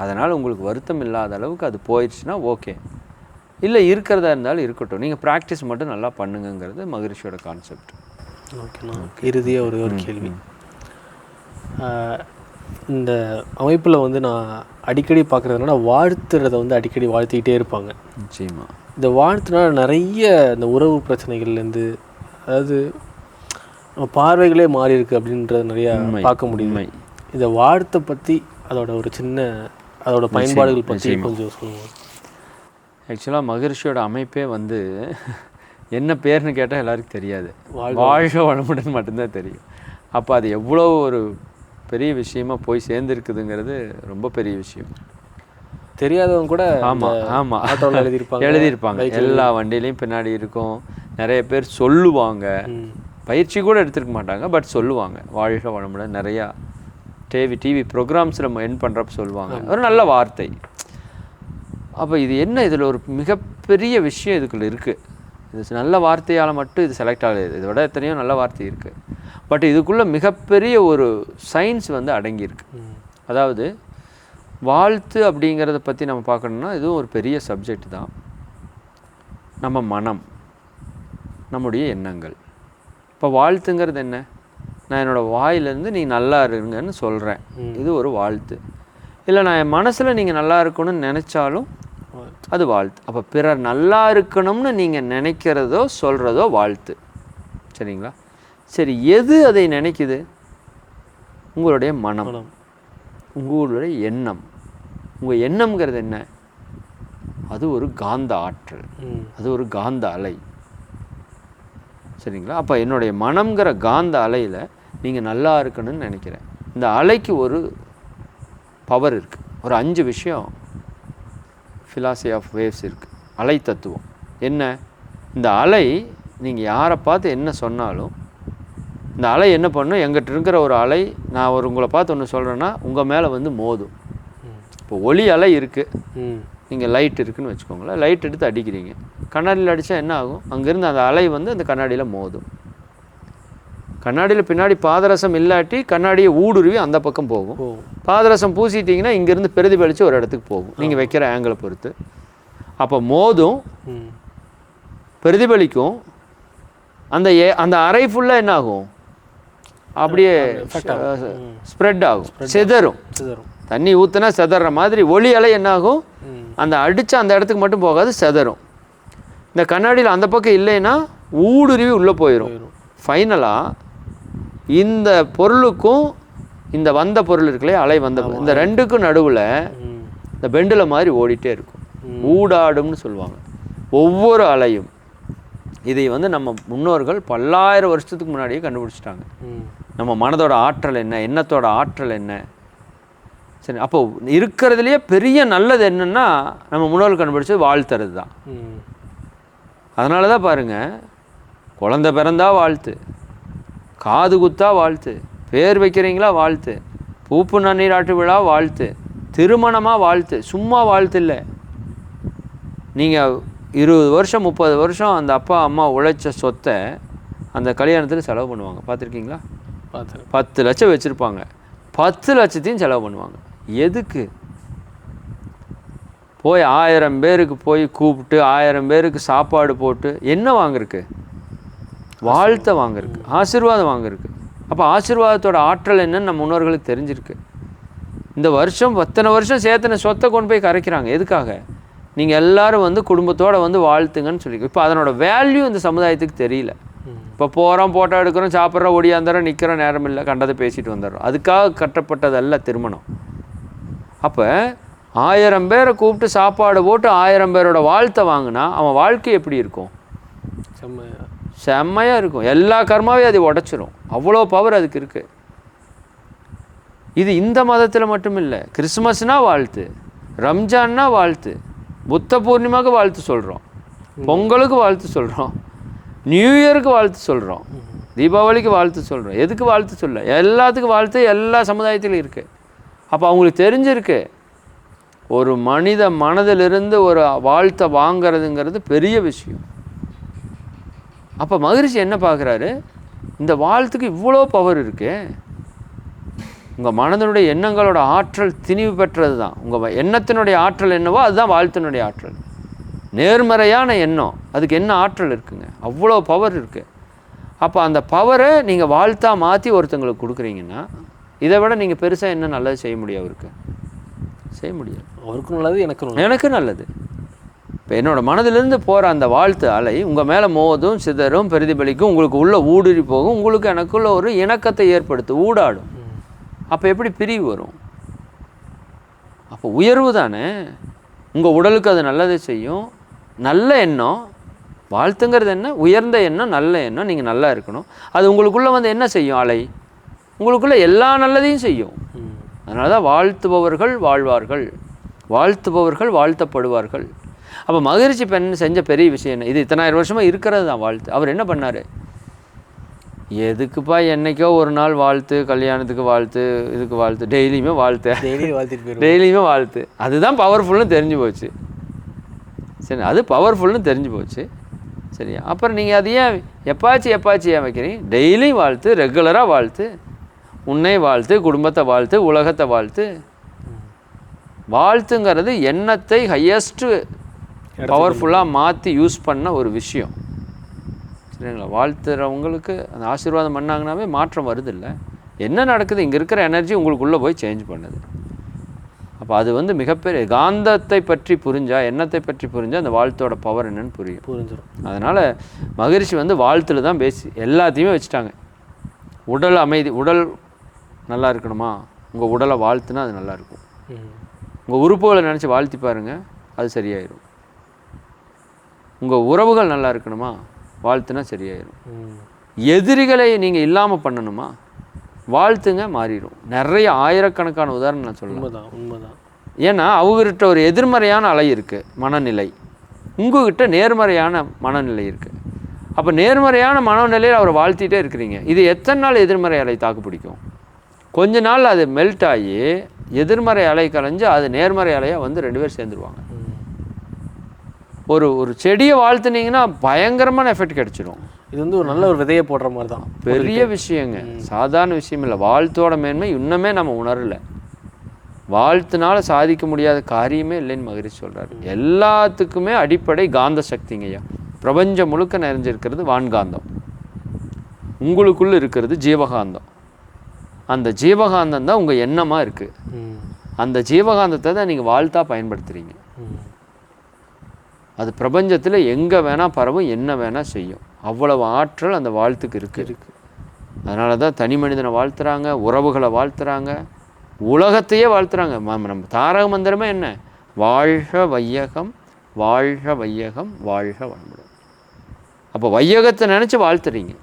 அதனால் உங்களுக்கு வருத்தம் இல்லாத அளவுக்கு அது போயிடுச்சுன்னா ஓகே. இல்லை இருக்கிறதா இருந்தாலும் இருக்கட்டும், நீங்கள் ப்ராக்டிஸ் மட்டும் நல்லா பண்ணுங்கிறது மகிழ்ச்சியோட கான்செப்ட். ஓகேண்ணா. இறுதியாக ஒரு கேள்வி. இந்த அமைப்பில் வந்து நான் அடிக்கடி பார்க்குறதுனா வாழ்த்துறதை வந்து அடிக்கடி வாழ்த்திக்கிட்டே இருப்பாங்க. நிச்சயமாக இந்த வாழ்த்துனால நிறைய இந்த உறவு பிரச்சனைகள்லேருந்து, அதாவது பார்வைகளே மாறி இருக்கு அப்படின்றத நிறையா பார்க்க முடியுமே. இந்த வாழ்த்தை பற்றி அதோட பயன்பாடுகள் பற்றி கொஞ்சம் சொல்லுவோம். ஆக்சுவலாக மகிழ்ச்சியோட அமைப்பே வந்து என்ன பேர்னு கேட்டால் எல்லாருக்கும் தெரியாது. வாழ்க வளமுடன் மட்டும்தான் தெரியும். அப்போ அது எவ்வளோ ஒரு பெரிய விஷயமா போய் சேர்ந்துருக்குதுங்கிறது ரொம்ப பெரிய விஷயம். தெரியாதவங்க கூட ஆமாம் எழுதியிருப்பாங்க. எல்லா வண்டியிலையும் பின்னாடி இருக்கும். நிறைய பேர் சொல்லுவாங்க, பயிற்சி கூட எடுத்துருக்க மாட்டாங்க, பட் சொல்லுவாங்க வாழ்க வளமுடன். நிறையா டிவி ப்ரோக்ராம்ஸில் என் பண்ணுறப்ப சொல்லுவாங்க. ஒரு நல்ல வார்த்தை. அப்போ இது என்ன, இதில் ஒரு மிகப்பெரிய விஷயம் இதுக்குள்ளே இருக்குது. இது நல்ல வார்த்தையால் மட்டும் இது செலக்ட் ஆகுது. இதோட எத்தனையோ நல்ல வார்த்தை இருக்குது. பட் இதுக்குள்ளே மிகப்பெரிய ஒரு சயின்ஸ் வந்து அடங்கியிருக்கு. அதாவது வாழ்த்து அப்படிங்கிறத பற்றி நம்ம பார்க்கணுன்னா இதுவும் ஒரு பெரிய சப்ஜெக்ட் தான். நம்ம மனம், நம்முடைய எண்ணங்கள். இப்போ வாழ்த்துங்கிறது என்ன? நான் என்னோடய வாயிலேருந்து நீ நல்லா இருங்கன்னு சொல்கிறேன், இது ஒரு வாழ்த்து. இல்லை நான் என் மனசில் நீங்கள் நல்லா இருக்கணும்னு நினச்சாலும் அது வாழ்த்து. அப்போ பிறர் நல்லா இருக்கணும்னு நீங்கள் நினைக்கிறதோ சொல்கிறதோ வாழ்த்து. சரிங்களா? சரி, எது அதை நினைக்குது? உங்களுடைய மனம், உங்களுடைய எண்ணம். உங்கள் எண்ணம்ங்கிறது என்ன? அது ஒரு காந்த ஆற்றல், அது ஒரு காந்த அலை. சரிங்களா? அப்போ என்னுடைய மனம்ங்கிற காந்த அலையில் நீங்கள் நல்லா இருக்கணும்னு நினைக்கிறேன். இந்த அலைக்கு ஒரு பவர் இருக்குது. ஒரு 5 விஷயம் ஃபிலாசபி ஆஃப் வேவ்ஸ் இருக்குது. அலை தத்துவம் என்ன? இந்த அலை நீங்கள் யாரை பார்த்து என்ன சொன்னாலும் இந்த அலை என்ன பண்ணும்? எங்கிட்ட இருக்கிற ஒரு அலை, நான் உங்களை பார்த்து ஒன்று சொல்கிறேன்னா உங்கள் மேலே வந்து மோதும். இப்போ ஒளி அலை இருக்குது, நீங்கள் லைட் இருக்குதுன்னு வச்சுக்கோங்களேன். லைட் எடுத்து அடிக்கிறீங்க, கண்ணாடியில் அடித்தா என்ன ஆகும்? அங்கேருந்து அந்த அலை வந்து அந்த கண்ணாடியில் மோதும். கண்ணாடியில் பின்னாடி பாதரசம் இல்லாட்டி கண்ணாடியை ஊடுருவி அந்த பக்கம் போகும். பாதரசம் பூசிட்டிங்கன்னா இங்கேருந்து பிரதிபலித்து ஒரு இடத்துக்கு போகும், நீங்கள் வைக்கிற ஆங்கிளை பொறுத்து. அப்போ மோதும், பிரதிபலிக்கும். அந்த அறை ஃபுல்லாக என்ன ஆகும்? அப்படியே ஸ்ப்ரெட் ஆகும், சிதறும். தண்ணி ஊற்றுனா சிதற மாதிரி ஒளி அலை என்ன ஆகும்? அந்த அடித்தா அந்த இடத்துக்கு மட்டும் போகாது, சிதறும். இந்த கண்ணாடியில் அந்த பக்கம் இல்லைன்னா ஊடுருவி உள்ளே போயிடும். ஃபைனலாக இந்த பொருளுக்கும் இந்த வந்த பொருள் இருக்குல்லையே, அலை வந்த, இந்த ரெண்டுக்கும் நடுவில் இந்த பெண்டில் மாதிரி ஓடிட்டே இருக்கும், ஊடாடும்னு சொல்லுவாங்க ஒவ்வொரு அலையும். இதை வந்து நம்ம முன்னோர்கள் பல்லாயிரம் வருஷத்துக்கு முன்னாடியே கண்டுபிடிச்சிட்டாங்க. நம்ம மனதோட ஆற்றல் என்ன, எண்ணத்தோட ஆற்றல் என்ன. சரி, அப்போ இருக்கிறதுலையே பெரிய நல்லது என்னன்னா நம்ம முன்னோர்கள் கண்டுபிடிச்சது வாழ்த்துறது தான். அதனால தான் பாருங்கள், குழந்தை பிறந்தா வாழ்த்து, காது குத்தா வாழ்த்து, பேர் வைக்கிறீங்களா வாழ்த்து, பூப்பு நன்னீராட்டு விழா வாழ்த்து, திருமணமாக வாழ்த்து. சும்மா வாழ்த்து இல்லை. நீங்கள் 20 வருஷம் 30 வருஷம் அந்த அப்பா அம்மா உழைச்ச சொத்தை அந்த கல்யாணத்தில் செலவு பண்ணுவாங்க, பார்த்துருக்கீங்களா? 10 லட்சம் வச்சுருப்பாங்க, 10 லட்சத்தையும் செலவு பண்ணுவாங்க. எதுக்கு? போய் 1000 பேருக்கு போய் கூப்பிட்டு 1000 பேருக்கு சாப்பாடு போட்டு என்ன வாங்கிருக்கு? வாழ்த்தை வாங்கிருக்கு, ஆசீர்வாதம் வாங்கிருக்கு. அப்போ ஆசீர்வாதத்தோட ஆற்றல் என்னன்னு நம்ம முன்னோர்களுக்கு தெரிஞ்சிருக்கு. இந்த வருஷம் 10 வருஷம் சேர்த்துன சொத்தை கொண்டு போய் கரைக்கிறாங்க. எதுக்காக? நீங்கள் எல்லோரும் வந்து குடும்பத்தோடு வந்து வாழ்த்துங்கன்னு சொல்லி. இப்போ அதனோட வேல்யூ இந்த சமுதாயத்துக்கு தெரியல. இப்போ போகிறோம், ஃபோட்டோ எடுக்கிறோம், சாப்பிட்றோம், ஒடியாந்துறோம், நிற்கிறோம், நேரம் இல்லை, கண்டதை பேசிட்டு வந்துடுறோம். அதுக்காக கட்டப்பட்டதல்ல திருமணம். அப்போ 1000 பேரை கூப்பிட்டு சாப்பாடு போட்டு 1000 பேரோட வாழ்த்தை வாங்கினா அவன் வாழ்க்கை எப்படி இருக்கும்? செம்மையாக இருக்கும். எல்லா கர்மாவையும் அது உடைச்சிரும். அவ்வளோ பவர் அதுக்கு இருக்குது. இது இந்த மதத்தில் மட்டும் இல்லை. கிறிஸ்மஸ்னா வாழ்த்து, ரம்ஜான்னா வாழ்த்து, புத்த பூர்ணிமாவுக்கு வாழ்த்து சொல்கிறோம், பொங்கலுக்கு வாழ்த்து சொல்கிறோம், நியூ இயருக்கு வாழ்த்து சொல்கிறோம், தீபாவளிக்கு வாழ்த்து சொல்கிறோம். எதுக்கு வாழ்த்து சொல்ல? எல்லாத்துக்கும் வாழ்த்து எல்லா சமுதாயத்திலும் இருக்குது. அப்போ அவங்களுக்கு தெரிஞ்சிருக்கு ஒரு மனித மனதிலிருந்து ஒரு வாழ்த்தை வாங்கிறதுங்கிறது பெரிய விஷயம். அப்போ மகரிஷி என்ன பார்க்குறாரு, இந்த வாழ்த்துக்கு இவ்வளோ பவர் இருக்கு. உங்கள் மனதனுடைய எண்ணங்களோட ஆற்றல் திணிவு பெற்றது தான். உங்கள் எண்ணத்தினுடைய ஆற்றல் என்னவோ அதுதான் வாழ்த்தினுடைய ஆற்றல். நேர்மறையான எண்ணம், அதுக்கு என்ன ஆற்றல் இருக்குங்க, அவ்வளோ பவர் இருக்குது. அப்போ அந்த பவரை நீங்கள் வாழ்த்தா மாற்றி ஒருத்தங்களுக்கு கொடுக்குறீங்கன்னா இதை விட நீங்கள் பெருசாக என்ன நல்லது செய்ய முடியும்? அவருக்கு செய்ய முடியாது. அவருக்கும் நல்லது, எனக்கு நல்லது. இப்போ என்னோடய மனதிலிருந்து போகிற அந்த வாழ்த்து அலை உங்கள் மேலே மோதும், சிதறும், பிரதிபலிக்கும், உங்களுக்கு உள்ள ஊடுருவி போகும், உங்களுக்கு எனக்குள்ள ஒரு இணக்கத்தை ஏற்படுத்து, ஊடாடும். அப்போ எப்படி பிரிவு வரும்? அப்போ உயர்வு தானே. உங்கள் உடலுக்கு அது நல்லதை செய்யும். நல்ல எண்ணம், வாழ்த்துங்கிறது என்ன? உயர்ந்த எண்ணம், நல்ல எண்ணம். நீங்கள் நல்லா இருக்கணும். அது உங்களுக்குள்ளே வந்து என்ன செய்யும்? அலை உங்களுக்குள்ளே எல்லா நல்லதையும் செய்யும். அதனால தான் வாழ்த்துபவர்கள் வாழ்வார்கள், வாழ்த்துபவர்கள் வாழ்த்தப்படுவார்கள். அப்போ மகரிஷி பெண் செஞ்ச பெரிய விஷயம் என்ன? இது இத்தனாயிரம் வருஷமாக இருக்கிறது தான் வாழ்த்து. அவர் என்ன பண்ணார்? எதுக்குப்பா என்னைக்கோ ஒரு நாள் வாழ்த்து, கல்யாணத்துக்கு வாழ்த்து, இதுக்கு வாழ்த்து, டெய்லியுமே வாழ்த்து, டெய்லியுமே வாழ்த்து. அதுதான் பவர்ஃபுல்னு தெரிஞ்சு போச்சு. சரி, அது பவர்ஃபுல்னு தெரிஞ்சு போச்சு. சரியா? அப்புறம் நீங்கள் அது ஏன் எப்பாச்சும் ஏன் வைக்கிறீங்க? டெய்லியும் வாழ்த்து, ரெகுலராக வாழ்த்து, உன்னை வாழ்த்து, குடும்பத்தை வாழ்த்து, உலகத்தை வாழ்த்து. வாழ்த்துங்கிறது எண்ணத்தை ஹையஸ்ட்டு பவர்ஃபுல்லாக மாற்றி யூஸ் பண்ண ஒரு விஷயம். சரிங்களா? வாழ்த்துறவங்களுக்கு அந்த ஆசீர்வாதம் பண்ணாங்கன்னாவே மாற்றம் வருது. இல்லை என்ன நடக்குது? இங்கே இருக்கிற எனர்ஜி உங்களுக்குள்ளே போய் சேஞ்ச் பண்ணுது. அப்போ அது வந்து மிகப்பெரிய காந்தத்தை பற்றி புரிஞ்சால், எண்ணத்தை பற்றி புரிஞ்சால் அந்த வாழ்த்தோட பவர் என்னன்னு புரிஞ்சிடும். அதனால் மகரிஷி வந்து வாழ்த்தில் தான் பேசி எல்லாத்தையுமே வச்சுட்டாங்க. உடல் அமைதி, உடல் நல்லா இருக்கணுமா, உங்கள் உடலை வாழ்த்துனா அது நல்லாயிருக்கும். உங்கள் உறுப்புகளை நினச்சி வாழ்த்தி பாருங்கள், அது சரியாயிடும். உங்கள் உறவுகள் நல்லா இருக்கணுமா, வாழ்த்துனா சரியாயிடும். எதிரிகளை நீங்கள் இல்லாமல் பண்ணணுமா, வாழ்த்துங்க, மாறிடும். நிறைய ஆயிரக்கணக்கான உதாரணம் நான் சொல்லுவேன். உண்மைதான். ஏன்னா அவங்ககிட்ட ஒரு எதிர்மறையான அலை இருக்குது, மனநிலை. உங்ககிட்ட நேர்மறையான மனநிலை இருக்குது. அப்போ நேர்மறையான மனநிலையில் அவரை வாழ்த்திட்டே இருக்கிறீங்க. இது எத்தனை நாள் எதிர்மறை அலை தாக்கு பிடிக்கும்? கொஞ்ச நாள் அது மெல்ட் ஆகி எதிர்மறை அலை கலைஞ்சு அது நேர்மறை அலையாக வந்து 2 பேர் சேர்ந்துருவாங்க. ஒரு செடியை வாழ்த்துனீங்கன்னா பயங்கரமான எஃபெக்ட் கிடைச்சிடும். இது வந்து ஒரு நல்ல ஒரு விதையை போடுற மாதிரி தான். பெரிய விஷயங்க, சாதாரண விஷயம் இல்லை. வாழ்த்தோட மேன்மை இன்னுமே நம்ம உணரலை. வாழ்த்துனால சாதிக்க முடியாத காரியமே இல்லைன்னு மகரிஷி சொல்கிறாரு. எல்லாத்துக்குமே அடிப்படை காந்த சக்திங்கய்யா. பிரபஞ்சம் முழுக்க நிறைஞ்சிருக்கிறது வான்காந்தம், உங்களுக்குள்ளே இருக்கிறது ஜீவகாந்தம். அந்த ஜீவகாந்தம் தான் உங்கள் எண்ணமாக இருக்குது. அந்த ஜீவகாந்தத்தை தான் நீங்கள் வாழ்த்தா பயன்படுத்துகிறீங்க. அது பிரபஞ்சத்தில் எங்கே வேணால் பரவும், என்ன வேணால் செய்யும். அவ்வளவு ஆற்றல் அந்த வாழ்த்துக்கு இருக்குது. அதனால தான் தனி மனிதனை வாழ்த்துறாங்க, உறவுகளை வாழ்த்துறாங்க, உலகத்தையே வாழ்த்துறாங்க. நம்ம தாரக மந்திரமே என்ன? வாழ்க வையகம், வாழ்க வையகம், வாழ்க வளமுடன். அப்போ வையகத்தை நினச்சி வாழ்த்துறீங்க.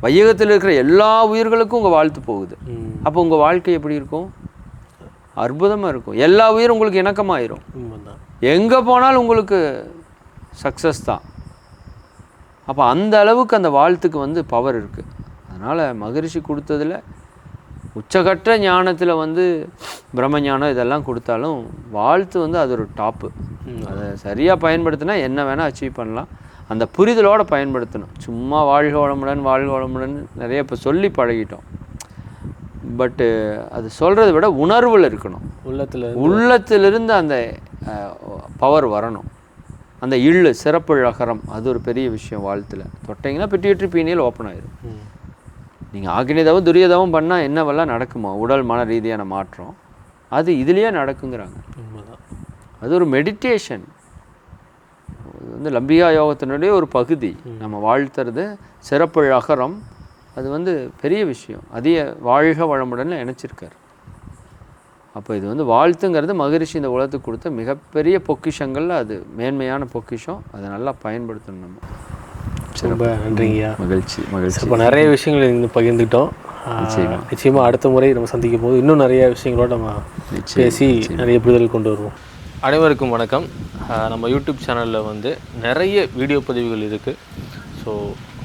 வையகத்தில் இருக்கிற எல்லா உயிர்களுக்கும் உங்கள் வாழ்த்து போகுது. அப்போ உங்கள் வாழ்க்கை எப்படி இருக்கும்? அற்புதமாக இருக்கும். எல்லா உயிரும் உங்களுக்கு இணக்கமாயிரும். எங்கே போனாலும் உங்களுக்கு சக்ஸஸ் தான். அப்போ அந்த அளவுக்கு அந்த வாழ்த்துக்கு வந்து பவர் இருக்குது. அதனால் மகரிஷி கொடுத்ததில் உச்சகட்ட ஞானத்தில் வந்து பிரம்மஞானம் இதெல்லாம் கொடுத்தாலும் வாழ்த்து வந்து அது ஒரு டாப்பு. அதை சரியாக பயன்படுத்தினா என்ன வேணால் அச்சீவ் பண்ணலாம். அந்த புரிதலோடு பயன்படுத்தணும். சும்மா வாழ்க வளமுடன், வாழ்க வளமுடன் நிறைய இப்போ சொல்லி பழகிட்டோம். பட்டு அது சொல்கிறத விட உணர்வில் இருக்கணும். உள்ளத்திலிருந்து அந்த பவர் வரணும். அந்த இள்ளு, சிறப்பு அகரம், அது ஒரு பெரிய விஷயம். வாழ்த்தில் தொட்டிங்கன்னா பிட்யூட்டரி பீனியல் ஓப்பன் ஆயிடும். நீங்கள் ஆக்னியதாவும் துரியதாவும் பண்ணால் என்னவெல்லாம் நடக்குமோ உடல் மன ரீதியான மாற்றம், அது இதுலேயே நடக்குங்கிறாங்க. அது ஒரு மெடிடேஷன். அது வந்து லம்பிகா யோகத்தினுடைய ஒரு பகுதி. நம்ம வாழ்த்துறது சிறப்பு அகரம், அது வந்து பெரிய விஷயம். அதையே வாழ்க வளமுடன் இணைச்சிருக்கார். அப்போ இது வந்து வாழ்த்துங்கிறது மகரிஷி இந்த உலகத்துக்கு கொடுத்த மிகப்பெரிய பொக்கிஷங்கள்ல அது மேன்மையான பொக்கிஷம். அதை நல்லா பயன்படுத்தணும் நம்ம. ரொம்ப நன்றிங்கய்யா. மகிழ்ச்சி மகிழ்ச்சி. இப்போ நிறைய விஷயங்கள் இந்த பகிர்ந்துட்டோம். நிச்சயமாக அடுத்த முறை நம்ம சந்திக்கும் போது இன்னும் நிறைய விஷயங்களோட நம்ம பேசி நிறைய புரிதல் கொண்டு வருவோம். அனைவருக்கும் வணக்கம். நம்ம யூடியூப் சேனலில் வந்து நிறைய வீடியோ பதிவுகள் இருக்குது. ஸோ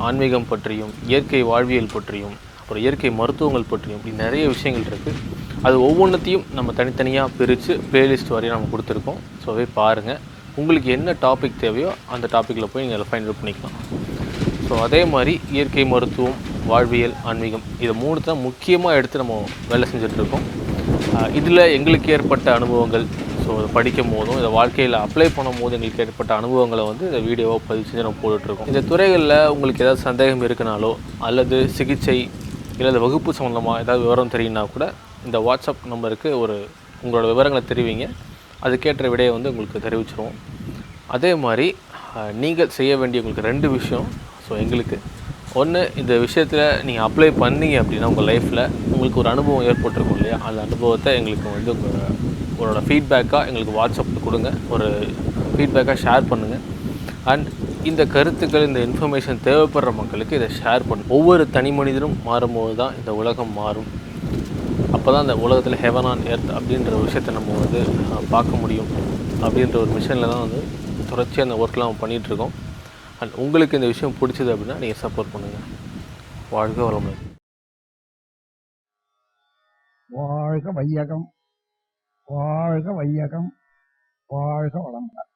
ஆன்மீகம் பற்றியும் இயற்கை வாழ்வியல் பற்றியும் அப்புறம் இயற்கை மருத்துவங்கள் பற்றியும் இப்படி நிறைய விஷயங்கள் இருக்குது. அது ஒவ்வொன்றத்தையும் நம்ம தனித்தனியாக பிரித்து ப்ளேலிஸ்ட் வரையும் நம்ம கொடுத்துருக்கோம். ஸோ போய் பாருங்கள். உங்களுக்கு என்ன டாபிக் தேவையோ அந்த டாப்பிக்கில் போய் நீங்கள் ஃபைண்ட் அவுட் பண்ணிக்கலாம். ஸோ அதே மாதிரி இயற்கை மருத்துவம், வாழ்வியல், ஆன்மீகம் இதை மூணு தான் முக்கியமாக எடுத்து நம்ம வேலை செஞ்சுட்ருக்கோம். இதில் எங்களுக்கு ஏற்பட்ட அனுபவங்கள், ஸோ அதை படிக்கும் போதும் இதை வாழ்க்கையில் அப்ளை பண்ணும் போது எங்களுக்கு ஏற்பட்ட அனுபவங்களை வந்து இதை வீடியோவாக பதிவு செஞ்சு நம்ம போட்டுட்ருக்கோம். இந்த துறைகளில் உங்களுக்கு ஏதாவது சந்தேகம் இருக்குனாலோ அல்லது சிகிச்சை இல்லை வகுப்பு சம்மந்தமாக ஏதாவது விவரம் தெரியுன்னா கூட இந்த வாட்ஸ்அப் நம்பருக்கு உங்களோட விவரங்களை தெரிவிங்க. அதுக்கேற்ற விடையை வந்து உங்களுக்கு தெரிவிச்சிருவோம். அதே மாதிரி நீங்கள் செய்ய வேண்டிய உங்களுக்கு 2 விஷயம். ஸோ எங்களுக்கு ஒன்று, இந்த விஷயத்தில் நீங்கள் அப்ளை பண்ணீங்க அப்படின்னா உங்கள் லைஃப்பில் உங்களுக்கு ஒரு அனுபவம் ஏற்பட்டிருக்கும் இல்லையா, அந்த அனுபவத்தை எங்களுக்கு வந்து உங்களோட ஃபீட்பேக்காக எங்களுக்கு வாட்ஸ்அப்பில் கொடுங்க. ஒரு ஃபீட்பேக்காக ஷேர் பண்ணுங்கள். அண்ட் இந்த கருத்துக்கள், இந்த இன்ஃபர்மேஷன் தேவைப்படுற மக்களுக்கு இதை ஷேர் பண்ணும். ஒவ்வொரு தனி மனிதனும் மாறும்போது தான் இந்த உலகம் மாறும். அப்போ தான் இந்த உலகத்தில் ஹெவன் ஆன் எர்த் அப்படின்ற ஒரு விஷயத்தை நம்ம வந்து பார்க்க முடியும். அப்படின்ற ஒரு மிஷனில் தான் வந்து தொடர்ச்சியாக அந்த ஒர்க்லாம் நம்ம பண்ணிகிட்ருக்கோம். அண்ட் உங்களுக்கு இந்த விஷயம் பிடிச்சது அப்படின்னா நீங்கள் சப்போர்ட் பண்ணுங்கள். வாழ்க வளமுடன். வாழ்க வையகம், வாழ்க வையகம், வாழ்க வளமுடன்.